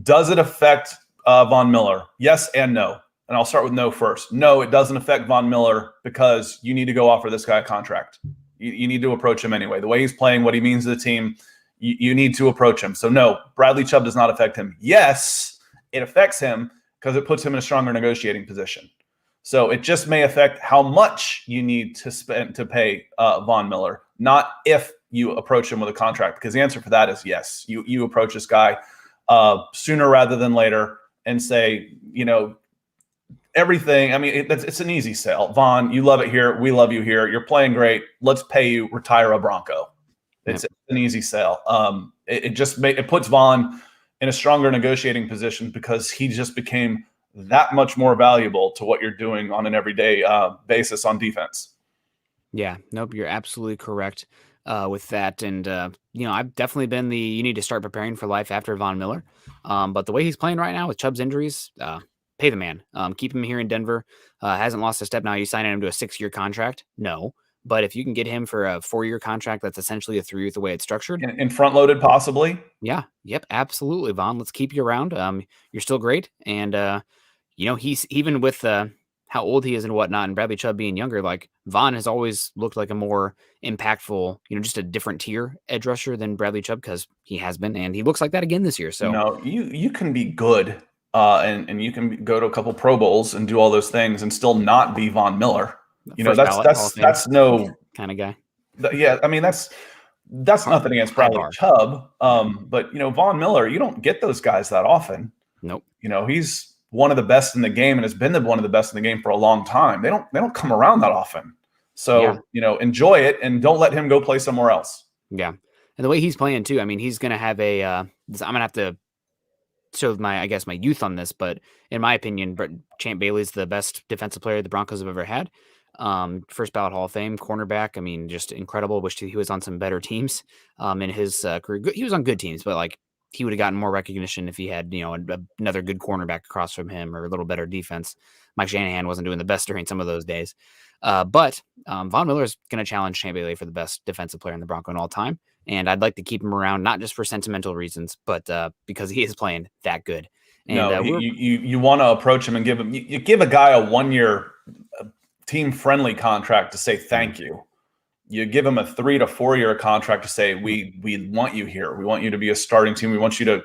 Does it affect Von Miller? Yes and no. And I'll start with no first. No, it doesn't affect Von Miller because you need to go offer this guy a contract. You need to approach him anyway. The way he's playing, what he means to the team, you need to approach him. So no, Bradley Chubb does not affect him. Yes, it affects him because it puts him in a stronger negotiating position. So it just may affect how much you need to spend to pay Von Miller, not if you approach him with a contract, because the answer for that is yes. You approach this guy sooner rather than later and say, everything. I mean, it's an easy sell. Von, you love it here. We love you here. You're playing great. Let's pay you. Retire a Bronco. It's an easy sell. It puts Von in a stronger negotiating position because he just became that much more valuable to what you're doing on an everyday basis on defense. Yeah, nope, you're absolutely correct with that. And, I've definitely been you need to start preparing for life after Von Miller. But the way he's playing right now with Chubb's injuries, pay the man. Keep him here in Denver. Hasn't lost a step now. You signing him to a 6-year contract? No. But if you can get him for a 4-year contract, that's essentially a 3 with the way it's structured. And front-loaded possibly? Yeah. Yep, absolutely, Von. Let's keep you around. You're still great. And, he's even with how old he is and whatnot, and Bradley Chubb being younger, like Von has always looked like a more impactful, just a different tier edge rusher than Bradley Chubb because he has been, and he looks like that again this year. So you can be good and you can go to a couple Pro Bowls and do all those things and still not be Von Miller. That's no kind of guy. Yeah, I mean that's nothing against Bradley Chubb, but Von Miller, you don't get those guys that often. Nope. He's one of the best in the game and has been one of the best in the game for a long time. They don't come around that often. So, enjoy it and don't let him go play somewhere else. Yeah. And the way he's playing too, I mean, he's going to have I'm going to have to show my youth on this, but in my opinion, Champ Bailey's the best defensive player the Broncos have ever had. First ballot Hall of Fame cornerback. I mean, just incredible. Wish he was on some better teams in his career. He was on good teams, but like he would have gotten more recognition if he had, another good cornerback across from him or a little better defense. Mike Shanahan wasn't doing the best during some of those days. But Von Miller is going to challenge Champ Bailey for the best defensive player in the Bronco in all time. And I'd like to keep him around, not just for sentimental reasons, but because he is playing that good. And you want to approach him and give him, you give a guy a 1-year team friendly contract to say thank you. You give him a 3 to 4 year contract to say we want you here. We want you to be a starting team. We want you to,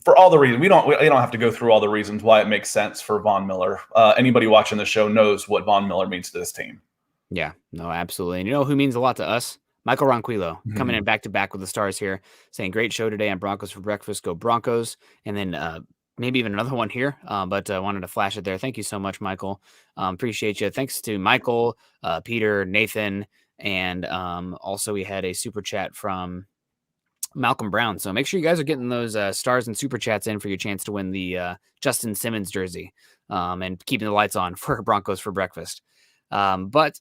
for all the reasons. We don't have to go through all the reasons why it makes sense for Von Miller. Anybody watching the show knows what Von Miller means to this team. Yeah, no, absolutely. And you know who means a lot to us? Michael Ronquillo coming in back-to-back with the Stars here, saying great show today on Broncos for Breakfast. Go Broncos. And then maybe even another one here, but I wanted to flash it there. Thank you so much, Michael. Appreciate you. Thanks to Michael, Peter, Nathan, and also we had a super chat from Malcolm Brown. So make sure you guys are getting those stars and super chats in for your chance to win the Justin Simmons jersey and keeping the lights on for Broncos for Breakfast. But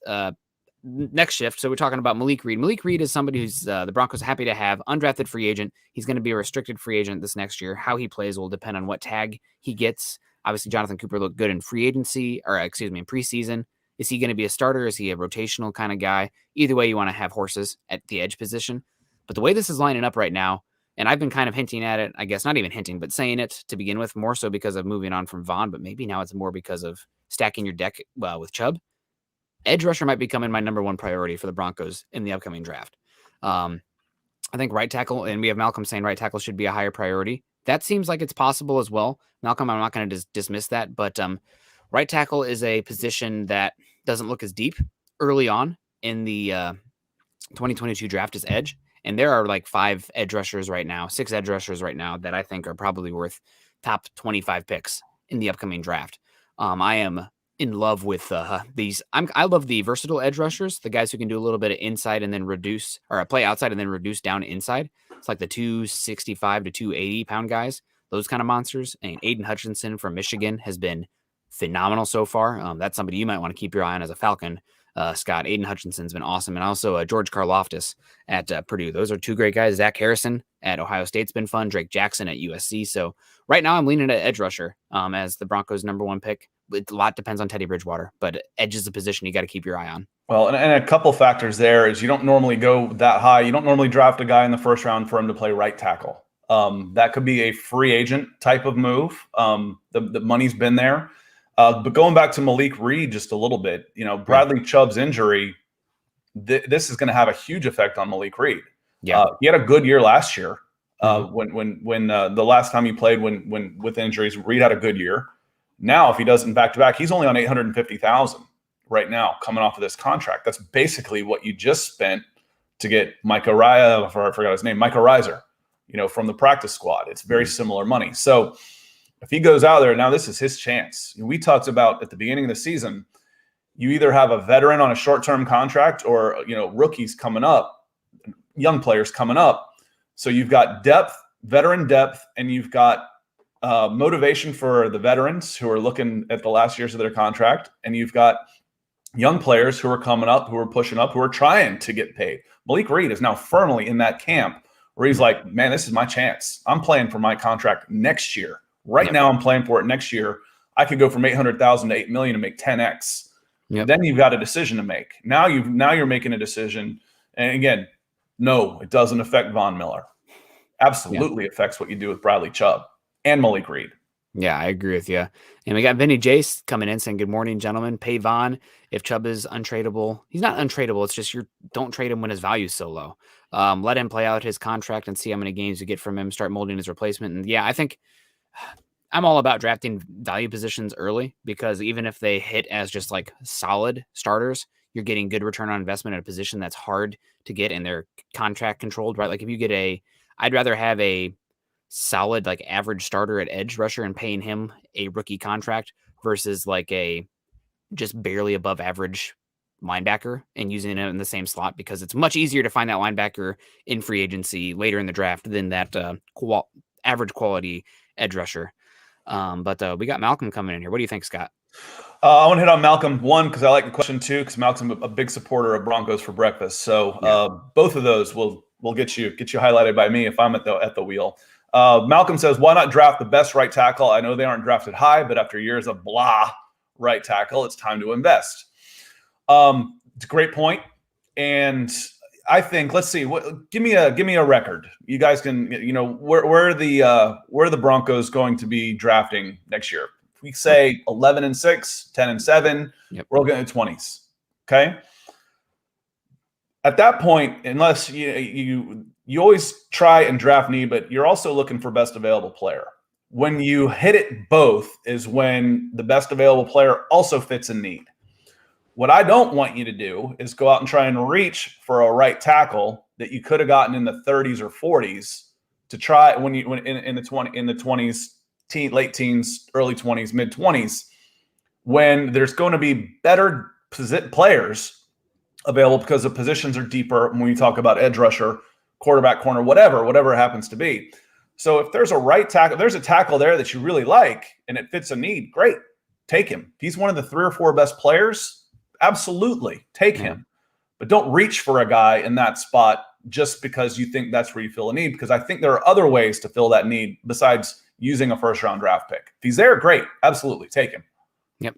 next shift, so we're talking about Malik Reed. Malik Reed is somebody who's the Broncos are happy to have, undrafted free agent. He's going to be a restricted free agent this next year. How he plays will depend on what tag he gets. Obviously, Jonathan Cooper looked good in in preseason. Is he going to be a starter? Is he a rotational kind of guy? Either way, you want to have horses at the edge position. But the way this is lining up right now, and I've been kind of hinting at it, I guess not even hinting, but saying it to begin with, more so because of moving on from Vaughn, but maybe now it's more because of stacking your deck with Chubb. Edge rusher might become my number one priority for the Broncos in the upcoming draft. I think right tackle, and we have Malcolm saying right tackle should be a higher priority. That seems like it's possible as well. Malcolm, I'm not going to dismiss that, but right tackle is a position that doesn't look as deep early on in the 2022 draft as edge. And there are like 6 edge rushers right now that I think are probably worth top 25 picks in the upcoming draft. I am in love with these. I love the versatile edge rushers, the guys who can do a little bit of inside and then reduce, or play outside and then reduce down inside. It's like the 265 to 280 pound guys, those kind of monsters. And Aiden Hutchinson from Michigan has been phenomenal so far. That's somebody you might want to keep your eye on as a Falcon. Scott, Aiden Hutchinson's been awesome. And also George Karlaftis at Purdue. Those are 2 great guys. Zach Harrison at Ohio State's been fun. Drake Jackson at USC. So right now I'm leaning at edge rusher as the Broncos' number 1 pick. A lot depends on Teddy Bridgewater, but edge is a position you got to keep your eye on. Well, and a couple factors there is you don't normally go that high. You don't normally draft a guy in the first round for him to play right tackle. That could be a free agent type of move. The money's been there. But going back to Malik Reed just a little bit, Bradley Chubb's injury, this is going to have a huge effect on Malik Reed. Yeah, he had a good year last year. When the last time he played when with injuries, Reed had a good year. Now, if he doesn't back-to-back, he's only on $850,000 right now coming off of this contract. That's basically what you just spent to get Micah Reiser, from the practice squad. It's very similar money. So if he goes out there, now this is his chance. We talked about at the beginning of the season, you either have a veteran on a short-term contract or, rookies coming up, young players coming up. So you've got veteran depth, and you've got motivation for the veterans who are looking at the last years of their contract. And you've got young players who are coming up, who are pushing up, who are trying to get paid. Malik Reed is now firmly in that camp where he's like, man, this is my chance. I'm playing for my contract next year. Right now I'm playing for it next year. I could go from 800,000 to 8 million and make 10X. Then you've got a decision to make. Now you're making a decision. And again, no, it doesn't affect Von Miller. Absolutely affects what you do with Bradley Chubb and Malik Reed. Yeah, I agree with you. And we got Vinny Jace coming in saying, good morning, gentlemen. Pay Von if Chubb is untradeable. He's not untradeable. It's just don't trade him when his value is so low. Let him play out his contract and see how many games you get from him, start molding his replacement. And yeah, I think I'm all about drafting value positions early because even if they hit as just like solid starters, you're getting good return on investment at a position that's hard to get and they're contract controlled, right? Like if you get I'd rather have a solid, like average starter at edge rusher and paying him a rookie contract versus like a just barely above average linebacker and using it in the same slot, because it's much easier to find that linebacker in free agency later in the draft than that average quality edge rusher. But we got Malcolm coming in here. What do you think, Scott? I want to hit on Malcolm, one, because I like the question, two, because Malcolm's a big supporter of Broncos for breakfast. So both of those will get you highlighted by me if I'm at the wheel. Malcolm says, why not draft the best right tackle? I know they aren't drafted high, but after years of blah right tackle, it's time to invest. It's a great point. And I think, let's see, give me a record. You guys can, where are the Broncos going to be drafting next year? If we say 11-6, 10-7, yep, we're looking at 20s. Okay. At that point, unless you always try and draft need, but you're also looking for best available player. When you hit it both is when the best available player also fits in need. What I don't want you to do is go out and try and reach for a right tackle that you could have gotten in the 30s or 40s to try when in the 20s, late teens, early 20s, mid 20s, when there's going to be better players available because the positions are deeper when we talk about edge rusher, quarterback, corner, whatever it happens to be. So if there's a right tackle, there's a tackle there that you really like and it fits a need, great, take him. He's one of the 3 or 4 best players. Absolutely, take him. But don't reach for a guy in that spot just because you think that's where you fill a need, because I think there are other ways to fill that need besides using a first-round draft pick. If he's there, great. Absolutely, take him. Yep.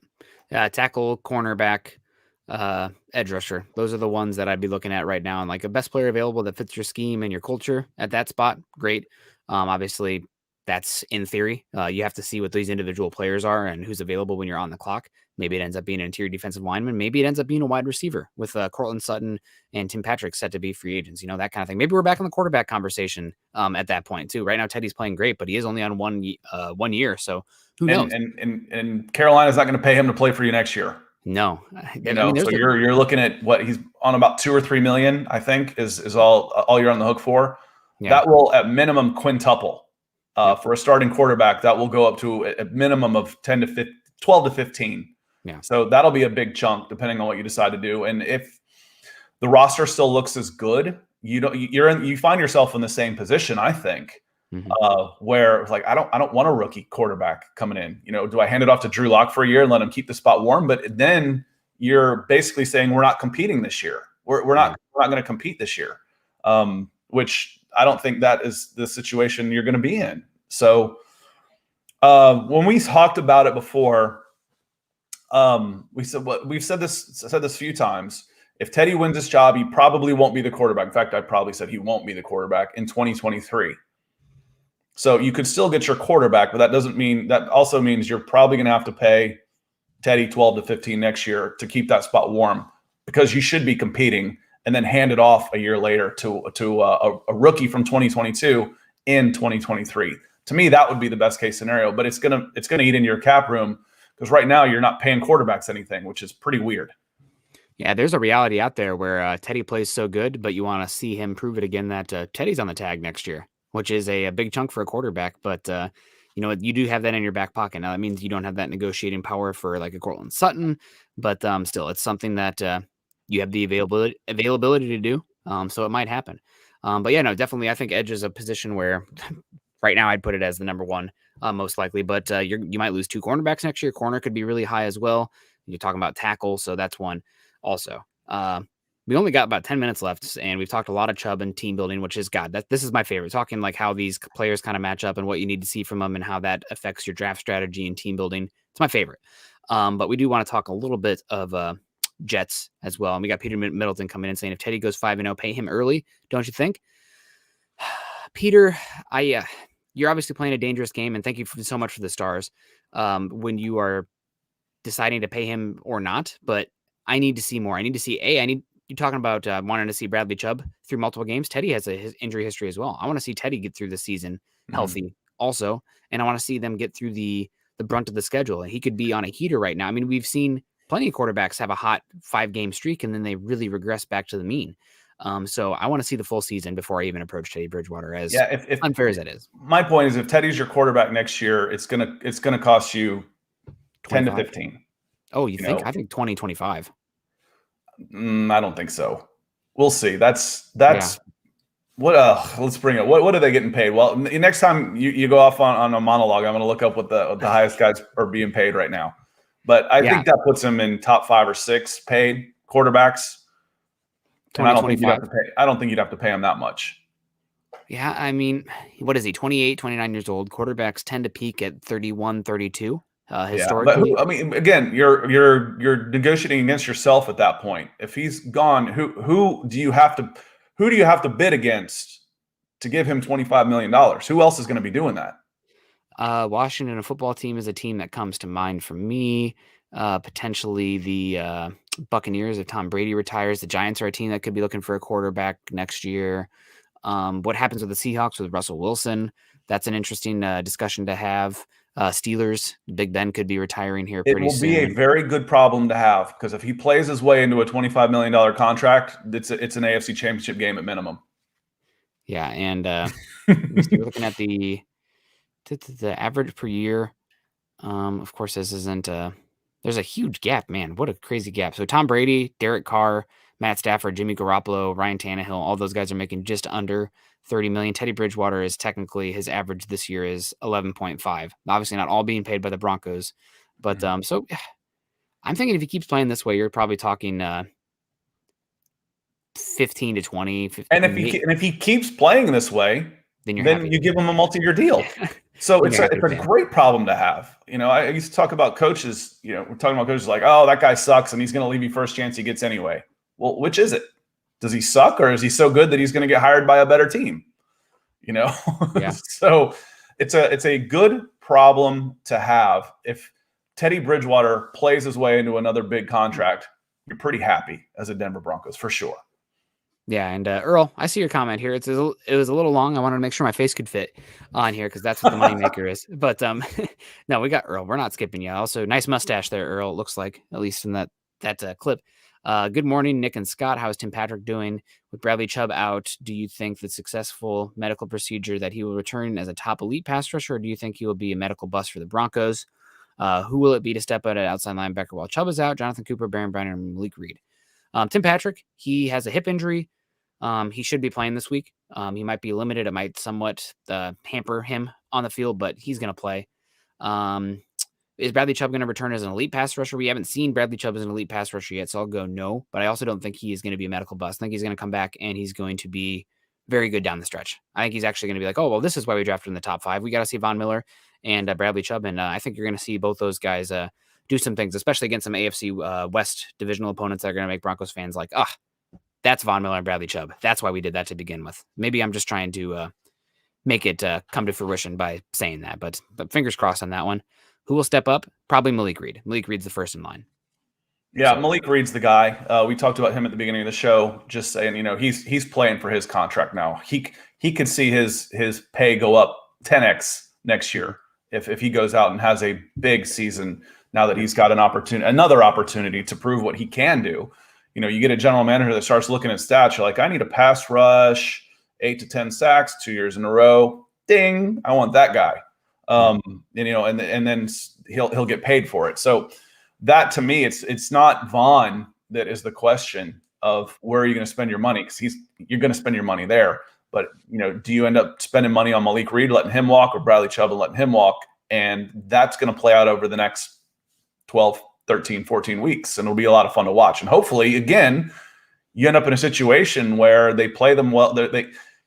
Tackle, cornerback, edge rusher. Those are the ones that I'd be looking at right now. And like a best player available that fits your scheme and your culture at that spot, great. Obviously, that's in theory. You have to see what these individual players are and who's available when you're on the clock. Maybe it ends up being an interior defensive lineman. Maybe it ends up being a wide receiver with Cortland Sutton and Tim Patrick set to be free agents, that kind of thing. Maybe we're back in the quarterback conversation at that point too. Right now, Teddy's playing great, but he is only on 1 year. So who knows? And Carolina's not going to pay him to play for you next year. No. So you're looking at what he's on, about $2 or $3 million, I think is all you're on the hook for. Yeah. That will at minimum quintuple. For a starting quarterback, that will go up to a minimum of 12 to 15. Yeah. So that'll be a big chunk depending on what you decide to do. And if the roster still looks as good, you find yourself in the same position, I think, where like I don't want a rookie quarterback coming in. Do I hand it off to Drew Lock for a year and let him keep the spot warm? But then you're basically saying we're not competing this year. We're not going to compete this year, which I don't think that is the situation you're going to be in. So when we talked about it before, we've said this a few times. If Teddy wins this job, he probably won't be the quarterback. In fact, I probably said he won't be the quarterback in 2023. So you could still get your quarterback, but that also means you're probably going to have to pay Teddy 12 to 15 next year to keep that spot warm, because you should be competing and then hand it off a year later to a rookie from 2022 in 2023. To me, that would be the best case scenario, but it's gonna eat into your cap room, because right now you're not paying quarterbacks anything, which is pretty weird. Yeah, there's a reality out there where Teddy plays so good, but you want to see him prove it again that Teddy's on the tag next year, which is a big chunk for a quarterback. But you do have that in your back pocket. Now that means you don't have that negotiating power for like a Cortland Sutton, but still, it's something that you have the availability to do. So it might happen. But yeah, no, definitely. I think edge is a position where right now I'd put it as the number one most likely, but you might lose 2 cornerbacks next year. Corner could be really high as well. You're talking about tackle. So that's one also. We only got about 10 minutes left, and we've talked a lot of Chubb and team building, which is this is my favorite, talking like how these players kind of match up and what you need to see from them and how that affects your draft strategy and team building. It's my favorite. But we do want to talk a little bit of Jets as well. And we got Peter Middleton coming in saying, if Teddy goes 5-0, pay him early, don't you think? Peter, you're obviously playing a dangerous game, and thank you so much for the stars when you are deciding to pay him or not. But I need to see more. I need to see you talking about wanting to see Bradley Chubb through multiple games. Teddy has his injury history as well. I want to see Teddy get through the season healthy also, and I want to see them get through the brunt of the schedule. And he could be on a heater right now. I mean, we've seen plenty of quarterbacks have a hot 5-game streak, and then they really regress back to the mean. So I want to see the full season before I even approach Teddy Bridgewater, as if unfair as that is. My point is, if Teddy's your quarterback next year, it's gonna cost you 10 to 15. Oh, you think? I think 20, 25. I don't think so. We'll see. That's Yeah. what. Let's bring it. What are they getting paid? Well, next time you go off on a monologue, I'm going to look up what the highest guys are being paid right now. But I think that puts them in top 5 or 6 paid quarterbacks. And I don't think you'd have to pay. I don't think you'd have to pay them that much. Yeah, I mean, what is he? 28, 29 years old. Quarterbacks tend to peak at 31, 32 historically. Yeah, but again, you're negotiating against yourself at that point. If he's gone, who do you have to bid against to give him $25 million? Who else is going to be doing that? Washington football team is a team that comes to mind for me. Potentially the Buccaneers if Tom Brady retires. The Giants are a team that could be looking for a quarterback next year. What happens with the Seahawks with Russell Wilson? That's an interesting discussion to have. Steelers, Big Ben could be retiring here pretty soon. It will be a very good problem to have because if he plays his way into a $25 million contract, it's an AFC Championship game at minimum. Yeah, and we're looking at the average per year. Of course, this isn't. There's a huge gap, man. What a crazy gap. So Tom Brady, Derek Carr, Matt Stafford, Jimmy Garoppolo, Ryan Tannehill, all those guys are making just under 30 million. Teddy Bridgewater is technically his average this year is 11.5. Obviously not all being paid by the Broncos, but so I'm thinking if he keeps playing this way, you're probably talking 15 to 20. 15, and if he keeps playing this way, then you give him a multi-year deal. So it's a great problem to have. I used to talk about coaches, we're talking about coaches like, oh, that guy sucks and he's going to leave you first chance he gets anyway. Well, which is it? Does he suck or is he so good that he's going to get hired by a better team? Yeah. So it's a good problem to have. If Teddy Bridgewater plays his way into another big contract, you're pretty happy as a Denver Broncos for sure. Yeah, and Earl, I see your comment here. It was a little long. I wanted to make sure my face could fit on here because that's what the moneymaker is. But no, we got Earl. We're not skipping you. Also, nice mustache there, Earl. It looks like, at least in that clip. Good morning, Nick and Scott. How is Tim Patrick doing? With Bradley Chubb out, do you think the successful medical procedure that he will return as a top elite pass rusher, or do you think he will be a medical bust for the Broncos? Who will it be to step out at outside linebacker while Chubb is out? Jonathan Cooper, Baron Browner, and Malik Reed. Tim Patrick, he has a hip injury. He should be playing this week. He might be limited. It might somewhat hamper him on the field, but he's going to play. Is Bradley Chubb going to return as an elite pass rusher? We haven't seen Bradley Chubb as an elite pass rusher yet, so I'll go no. But I also don't think he is going to be a medical bust. I think he's going to come back and he's going to be very good down the stretch. I think he's actually going to be like, oh, well, this is why we drafted in the top 5. We got to see Von Miller and Bradley Chubb, and I think you're going to see both those guys do some things, especially against some AFC West divisional opponents that are going to make Broncos fans like, that's Von Miller and Bradley Chubb. That's why we did that to begin with. Maybe I'm just trying to make it come to fruition by saying that, but fingers crossed on that one. Who will step up? Probably Malik Reed. Malik Reed's the first in line. Yeah, so Malik Reed's the guy. We talked about him at the beginning of the show, just saying, he's playing for his contract now. He could see his pay go up 10x next year if he goes out and has a big season now that he's got another opportunity to prove what he can do. You get a general manager that starts looking at stats. You're like, I need a pass rush, 8 to 10 sacks, 2 years in a row. Ding! I want that guy. And then he'll get paid for it. So that to me, it's not Von that is the question of where are you going to spend your money, because you're going to spend your money there. But do you end up spending money on Malik Reed, letting him walk, or Bradley Chubb and letting him walk? And that's going to play out over the next 12, 13, 14 weeks, and it'll be a lot of fun to watch. And hopefully, again, you end up in a situation where they play them well.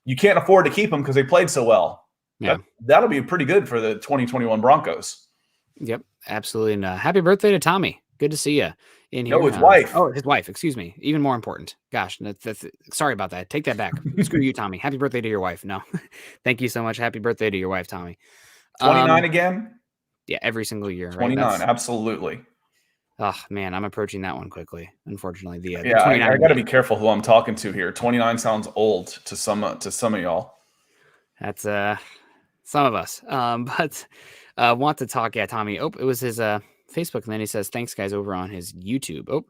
You can't afford to keep them because they played so well. Yeah, that'll be pretty good for the 2021 Broncos. Yep, absolutely. And happy birthday to Tommy. Good to see you in here. No, his wife. Oh, his wife. Excuse me. Even more important. Gosh, that's sorry about that. Take that back. Screw you, Tommy. Happy birthday to your wife. No, thank you so much. Happy birthday to your wife, Tommy. 29 again? Yeah, every single year. 29, right? Absolutely. Oh man, I'm approaching that one quickly. Unfortunately, the I got to be careful who I'm talking to here. 29 sounds old to some of y'all. That's some of us. But want to talk? Yeah, Tommy. Oh, it was his Facebook, and then he says, "Thanks, guys," over on his YouTube.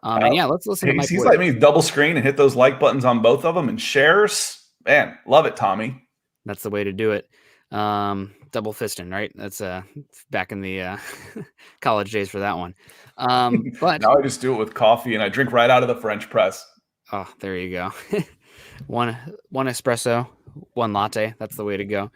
And yeah, let's listen to Mike. He's like me, double screen and hit those like buttons on both of them and shares. Man, love it, Tommy. That's the way to do it. Double fisting, right? That's back in the college days for that one. But Now I just do it with coffee and I drink right out of the French press. oh, there you go. one espresso, one latte. That's the way to go.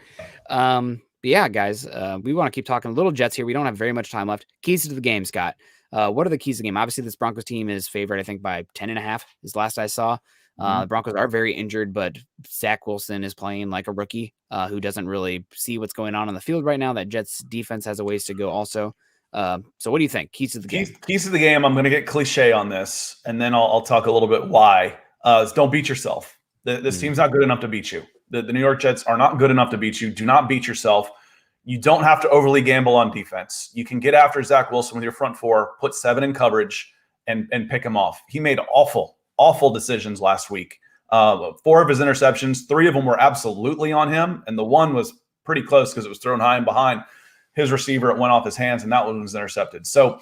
But yeah, guys, we want to keep talking little Jets here. We don't have very much time left. Keys to the game, Scott. What are the keys to the game? Obviously, this Broncos team is favored, I think, by 10.5 is the last I saw. The Broncos are very injured, but Zach Wilson is playing like a rookie who doesn't really see what's going on the field right now. That Jets defense has a ways to go also. So what do you think? Keys to the game. Keys to the game. I'm going to get cliche on this, and then I'll talk a little bit why. Is don't beat yourself. This team's not good enough to beat you. The New York Jets are not good enough to beat you. Do not beat yourself. You don't have to overly gamble on defense. You can get after Zach Wilson with your front four, put 7 in coverage, and pick him off. He made awful decisions last week. 4 of his interceptions, 3 of them were absolutely on him, and the one was pretty close because it was thrown high and behind his receiver. It went off his hands, and that one was intercepted. So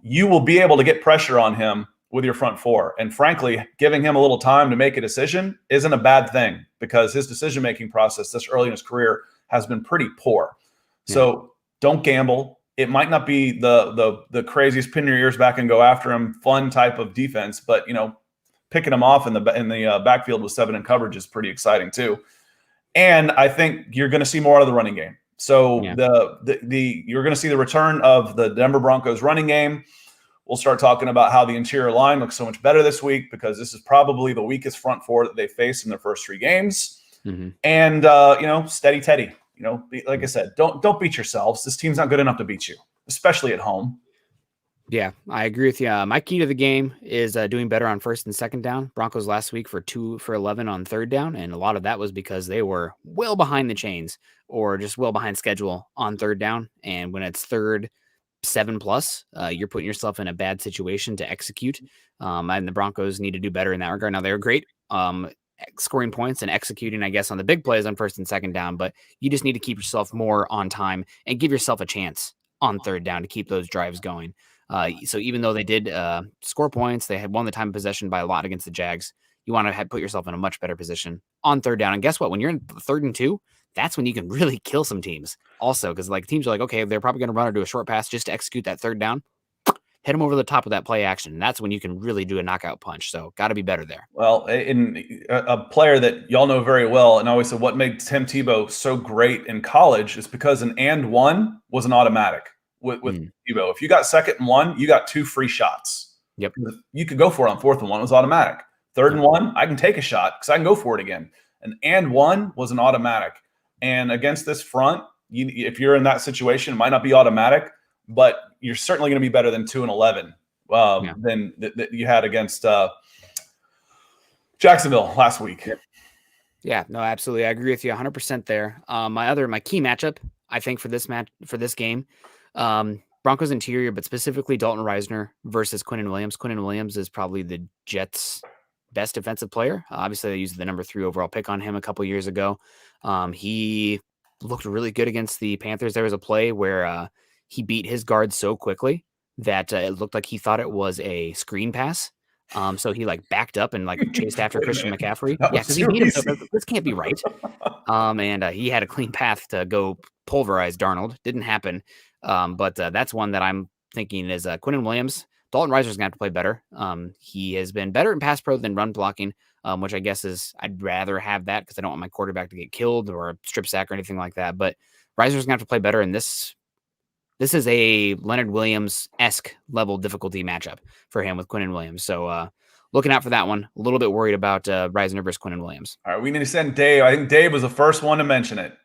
you will be able to get pressure on him with your front four. And frankly, giving him a little time to make a decision isn't a bad thing because his decision-making process this early in his career has been pretty poor. Yeah. So don't gamble. It might not be the craziest pin your ears back and go after him fun type of defense, but picking him off in the backfield with 7 in coverage is pretty exciting too. And I think you're going to see more out of the running game. So you're going to see the return of the Denver Broncos running game. We'll start talking about how the interior line looks so much better this week because this is probably the weakest front four that they faced in their first 3 games. And steady Teddy. Like I said, don't beat yourselves. This team's not good enough to beat you, especially at home. Yeah, I agree with you. My key to the game is doing better on first and second down. Broncos last week for 2 for 11 on third down, and a lot of that was because they were well behind the chains or just well behind schedule on third down. And when it's 3rd, 7+, you're putting yourself in a bad situation to execute. And the Broncos need to do better in that regard. Now, they were great scoring points and executing, I guess, on the big plays on first and second down, but you just need to keep yourself more on time and give yourself a chance on third down to keep those drives going. So even though they did score points, they had won the time of possession by a lot against the Jags. You want to put yourself in a much better position on third down. And guess what? When you're in 3rd and 2, that's when you can really kill some teams also. Because teams are like, okay, they're probably going to run or do a short pass just to execute that third down. Hit them over the top of that play action. And that's when you can really do a knockout punch. So got to be better there. Well, in a player that y'all know very well, and I always said what made Tim Tebow so great in college is because an and 1 was an automatic. With Tebow, if you got 2nd and 1, you got 2 free shots. Yep, you could go for it on 4th and 1. It was automatic. 3rd and 1, I can take a shot because I can go for it again. And 1 was an automatic. And against this front, if you're in that situation, it might not be automatic, but you're certainly going to be better than 2 and 11 than that you had against Jacksonville last week. Yeah, no, absolutely, I agree with you 100% there. My key matchup, I think for this game. Broncos interior, but specifically Dalton Reisner versus Quinnen Williams. Quinnen Williams is probably the Jets' best defensive player. Obviously, they used the number 3 overall pick on him a couple years ago. He looked really good against the Panthers. There was a play where he beat his guard so quickly that it looked like he thought it was a screen pass. So he backed up and chased after Christian McCaffrey. Yeah, because he beat him. So this can't be right. And he had a clean path to go pulverize Darnold. Didn't happen. But that's one that I'm thinking is Quinnen Williams. Dalton Reiser's going to have to play better. He has been better in pass pro than run blocking, which I guess is I'd rather have that because I don't want my quarterback to get killed or a strip sack or anything like that. But Reiser's going to have to play better in this. This is a Leonard Williams-esque level difficulty matchup for him with Quinnen Williams. So looking out for that one. A little bit worried about Reisner versus Quinnen Williams. All right, we need to send Dave. I think Dave was the first one to mention it.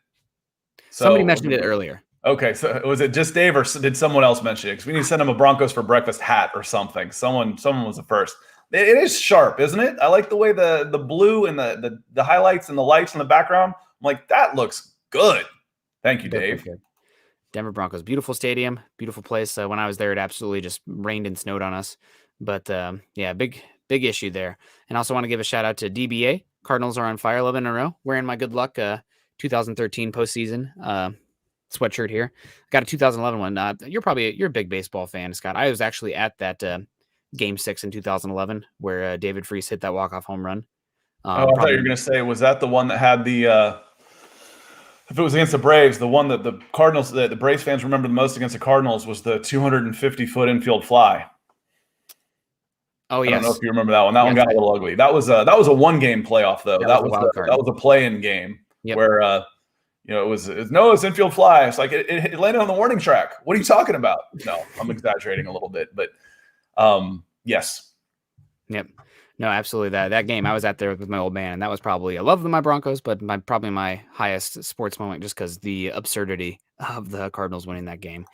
Somebody mentioned it earlier. Okay, so was it just Dave or did someone else mention it? Because we need to send him a Broncos for breakfast hat or something. Someone was the first. It is sharp, isn't it? I like the way the blue and the highlights and the lights in the background. I'm like, that looks good. Thank you, Dave. Okay. Denver Broncos, beautiful stadium, beautiful place. When I was there, it absolutely just rained and snowed on us. But big issue there. And also want to give a shout out to DBA. Cardinals are on fire 11 in a row. Wearing my good luck 2013 postseason sweatshirt here. Got a 2011 one. You're a big baseball fan, Scott. I was actually at that Game 6 in 2011 where David Freese hit that walk-off home run. I thought you were going to say, was that the one that had the If it was against the Braves, the one that the Cardinals, the Braves fans remember the most against the Cardinals was the 250-foot infield fly. Oh, I don't know yes. if you remember that one. That one got a little ugly. That was a one-game playoff though. That was a wild card. That was a play-in game Yep. where it's infield fly. It's like it landed on the warning track. What are you talking about? No, I'm exaggerating a little bit, but yes. Yep. No, absolutely. That game, I was out there with my old man, and that was probably, I love my Broncos, but probably my highest sports moment, just because the absurdity of the Cardinals winning that game.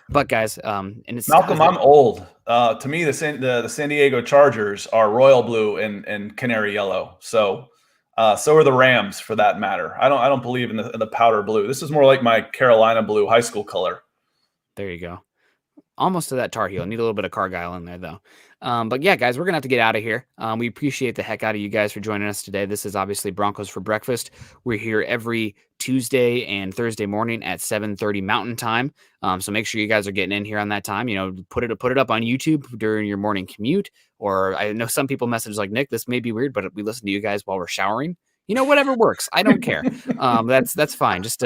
But guys, and it's Malcolm, I'm old. To me, the San Diego Chargers are royal blue and canary yellow. So are the Rams, for that matter. I don't believe in the powder blue. This is more like my Carolina blue high school color. There you go. Almost to that Tar Heel. Need a little bit of Cargyle in there, though. But yeah, guys, we're going to have to get out of here. We appreciate the heck out of you guys for joining us today. This is obviously Broncos for Breakfast. We're here every Tuesday and Thursday morning at 7:30 Mountain Time. So make sure you guys are getting in here on that time. Put it up on YouTube during your morning commute. Or I know some people message like, Nick, this may be weird, but we listen to you guys while we're showering. Whatever works. I don't care. That's fine. Just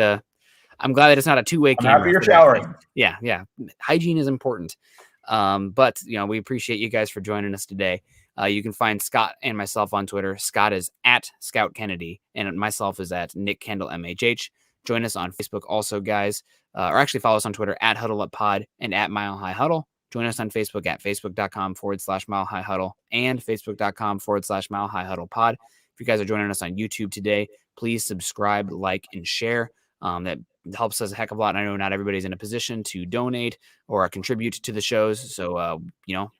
I'm glad that it's not a two-way camera. I'm happy you're showering. Yeah. Hygiene is important. But we appreciate you guys for joining us today. You can find Scott and myself on Twitter. Scott is at Scout Kennedy, and myself is at Nick Kendell MHH. Join us on Facebook also, guys. Or actually follow us on Twitter at Huddle Up Pod and at Mile High Huddle. Join us on Facebook at facebook.com/Mile High Huddle and facebook.com/Mile High Huddle Pod. If you guys are joining us on YouTube today, please subscribe, like, and share. That helps us a heck of a lot. And I know not everybody's in a position to donate or contribute to the shows. So,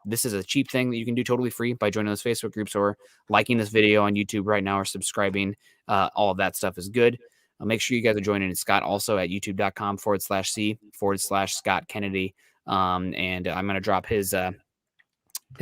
this is a cheap thing that you can do totally free by joining those Facebook groups or liking this video on YouTube right now or subscribing. All of that stuff is good. Make sure you guys are joining Scott also at youtube.com/C/Scott Kennedy. And I'm going to drop his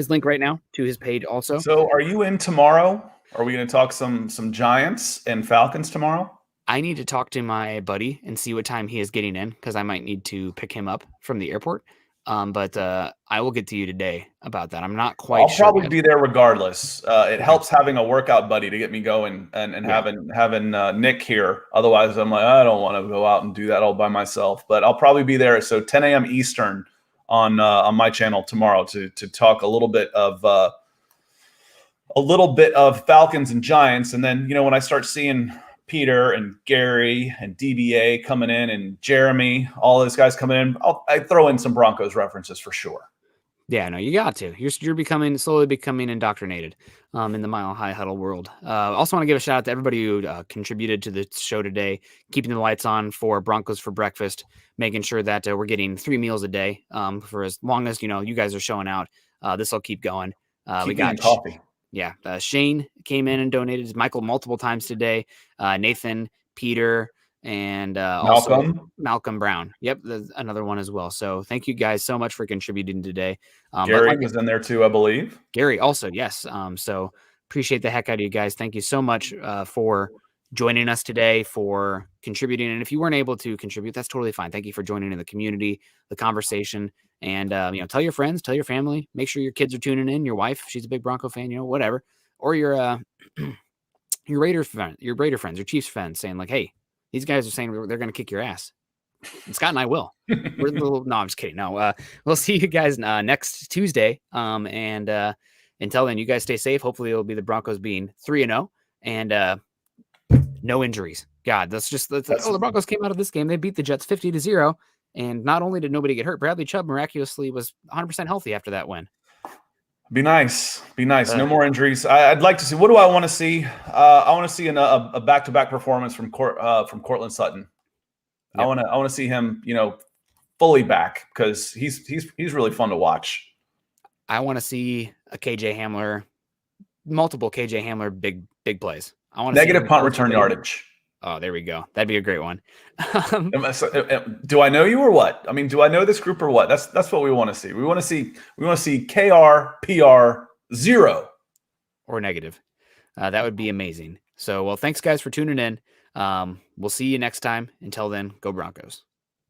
link right now to his page also. So are you in tomorrow? Are we going to talk some Giants and Falcons tomorrow? I need to talk to my buddy and see what time he is getting in, because I might need to pick him up from the airport. But I will get to you today about that. I'm not quite sure. I'll probably be there regardless. It helps having a workout buddy to get me going and having Nick here. Otherwise, I'm like, I don't want to go out and do that all by myself. But I'll probably be there. So 10 a.m. Eastern on my channel tomorrow to talk a little bit of Falcons and Giants. And then, when I start seeing Peter and Gary and DBA coming in and Jeremy, all those guys coming in, I throw in some Broncos references for sure. Yeah, no, you got to. You're slowly becoming indoctrinated in the Mile High Huddle world. Also want to give a shout out to everybody who contributed to the show today, keeping the lights on for Broncos for Breakfast, making sure that we're getting 3 meals a day for as long as you guys are showing out. This will keep going. We got coffee. Yeah, Shane came in and donated. Michael multiple times today. Nathan, Peter, and also Malcolm Brown. Yep, there's another one as well. So thank you guys so much for contributing today. Gary was in there too, I believe. Gary also, yes. So appreciate the heck out of you guys. Thank you so much for joining us today, for contributing. And if you weren't able to contribute, that's totally fine. Thank you for joining in the community, the conversation. And, tell your friends, tell your family, make sure your kids are tuning in, your wife, she's a big Bronco fan, whatever, or your Raider friends, your Chiefs fans saying like, hey, these guys are saying they're going to kick your ass. And Scott and I will. No, I'm just kidding. No, we'll see you guys next Tuesday. And until then, you guys stay safe. Hopefully it'll be the Broncos being 3-0 and no injuries. God, the Broncos came out of this game. They beat the Jets 50-0. And not only did nobody get hurt, Bradley Chubb miraculously was 100% healthy after that win. Be nice. No more injuries. I'd like to see. What do I want to see? I want to see a back-to-back performance from Cortland Sutton. Yep. I want to see him, fully back, because he's really fun to watch. I want to see a multiple KJ Hamler big plays. I want negative punt return yardage. Oh, there we go. That'd be a great one. Do I know you or what? I mean, do I know this group or what? That's what we want to see. We want to see KR, PR, 0 or negative. That would be amazing. So, well, thanks guys for tuning in. We'll see you next time. Until then, go Broncos.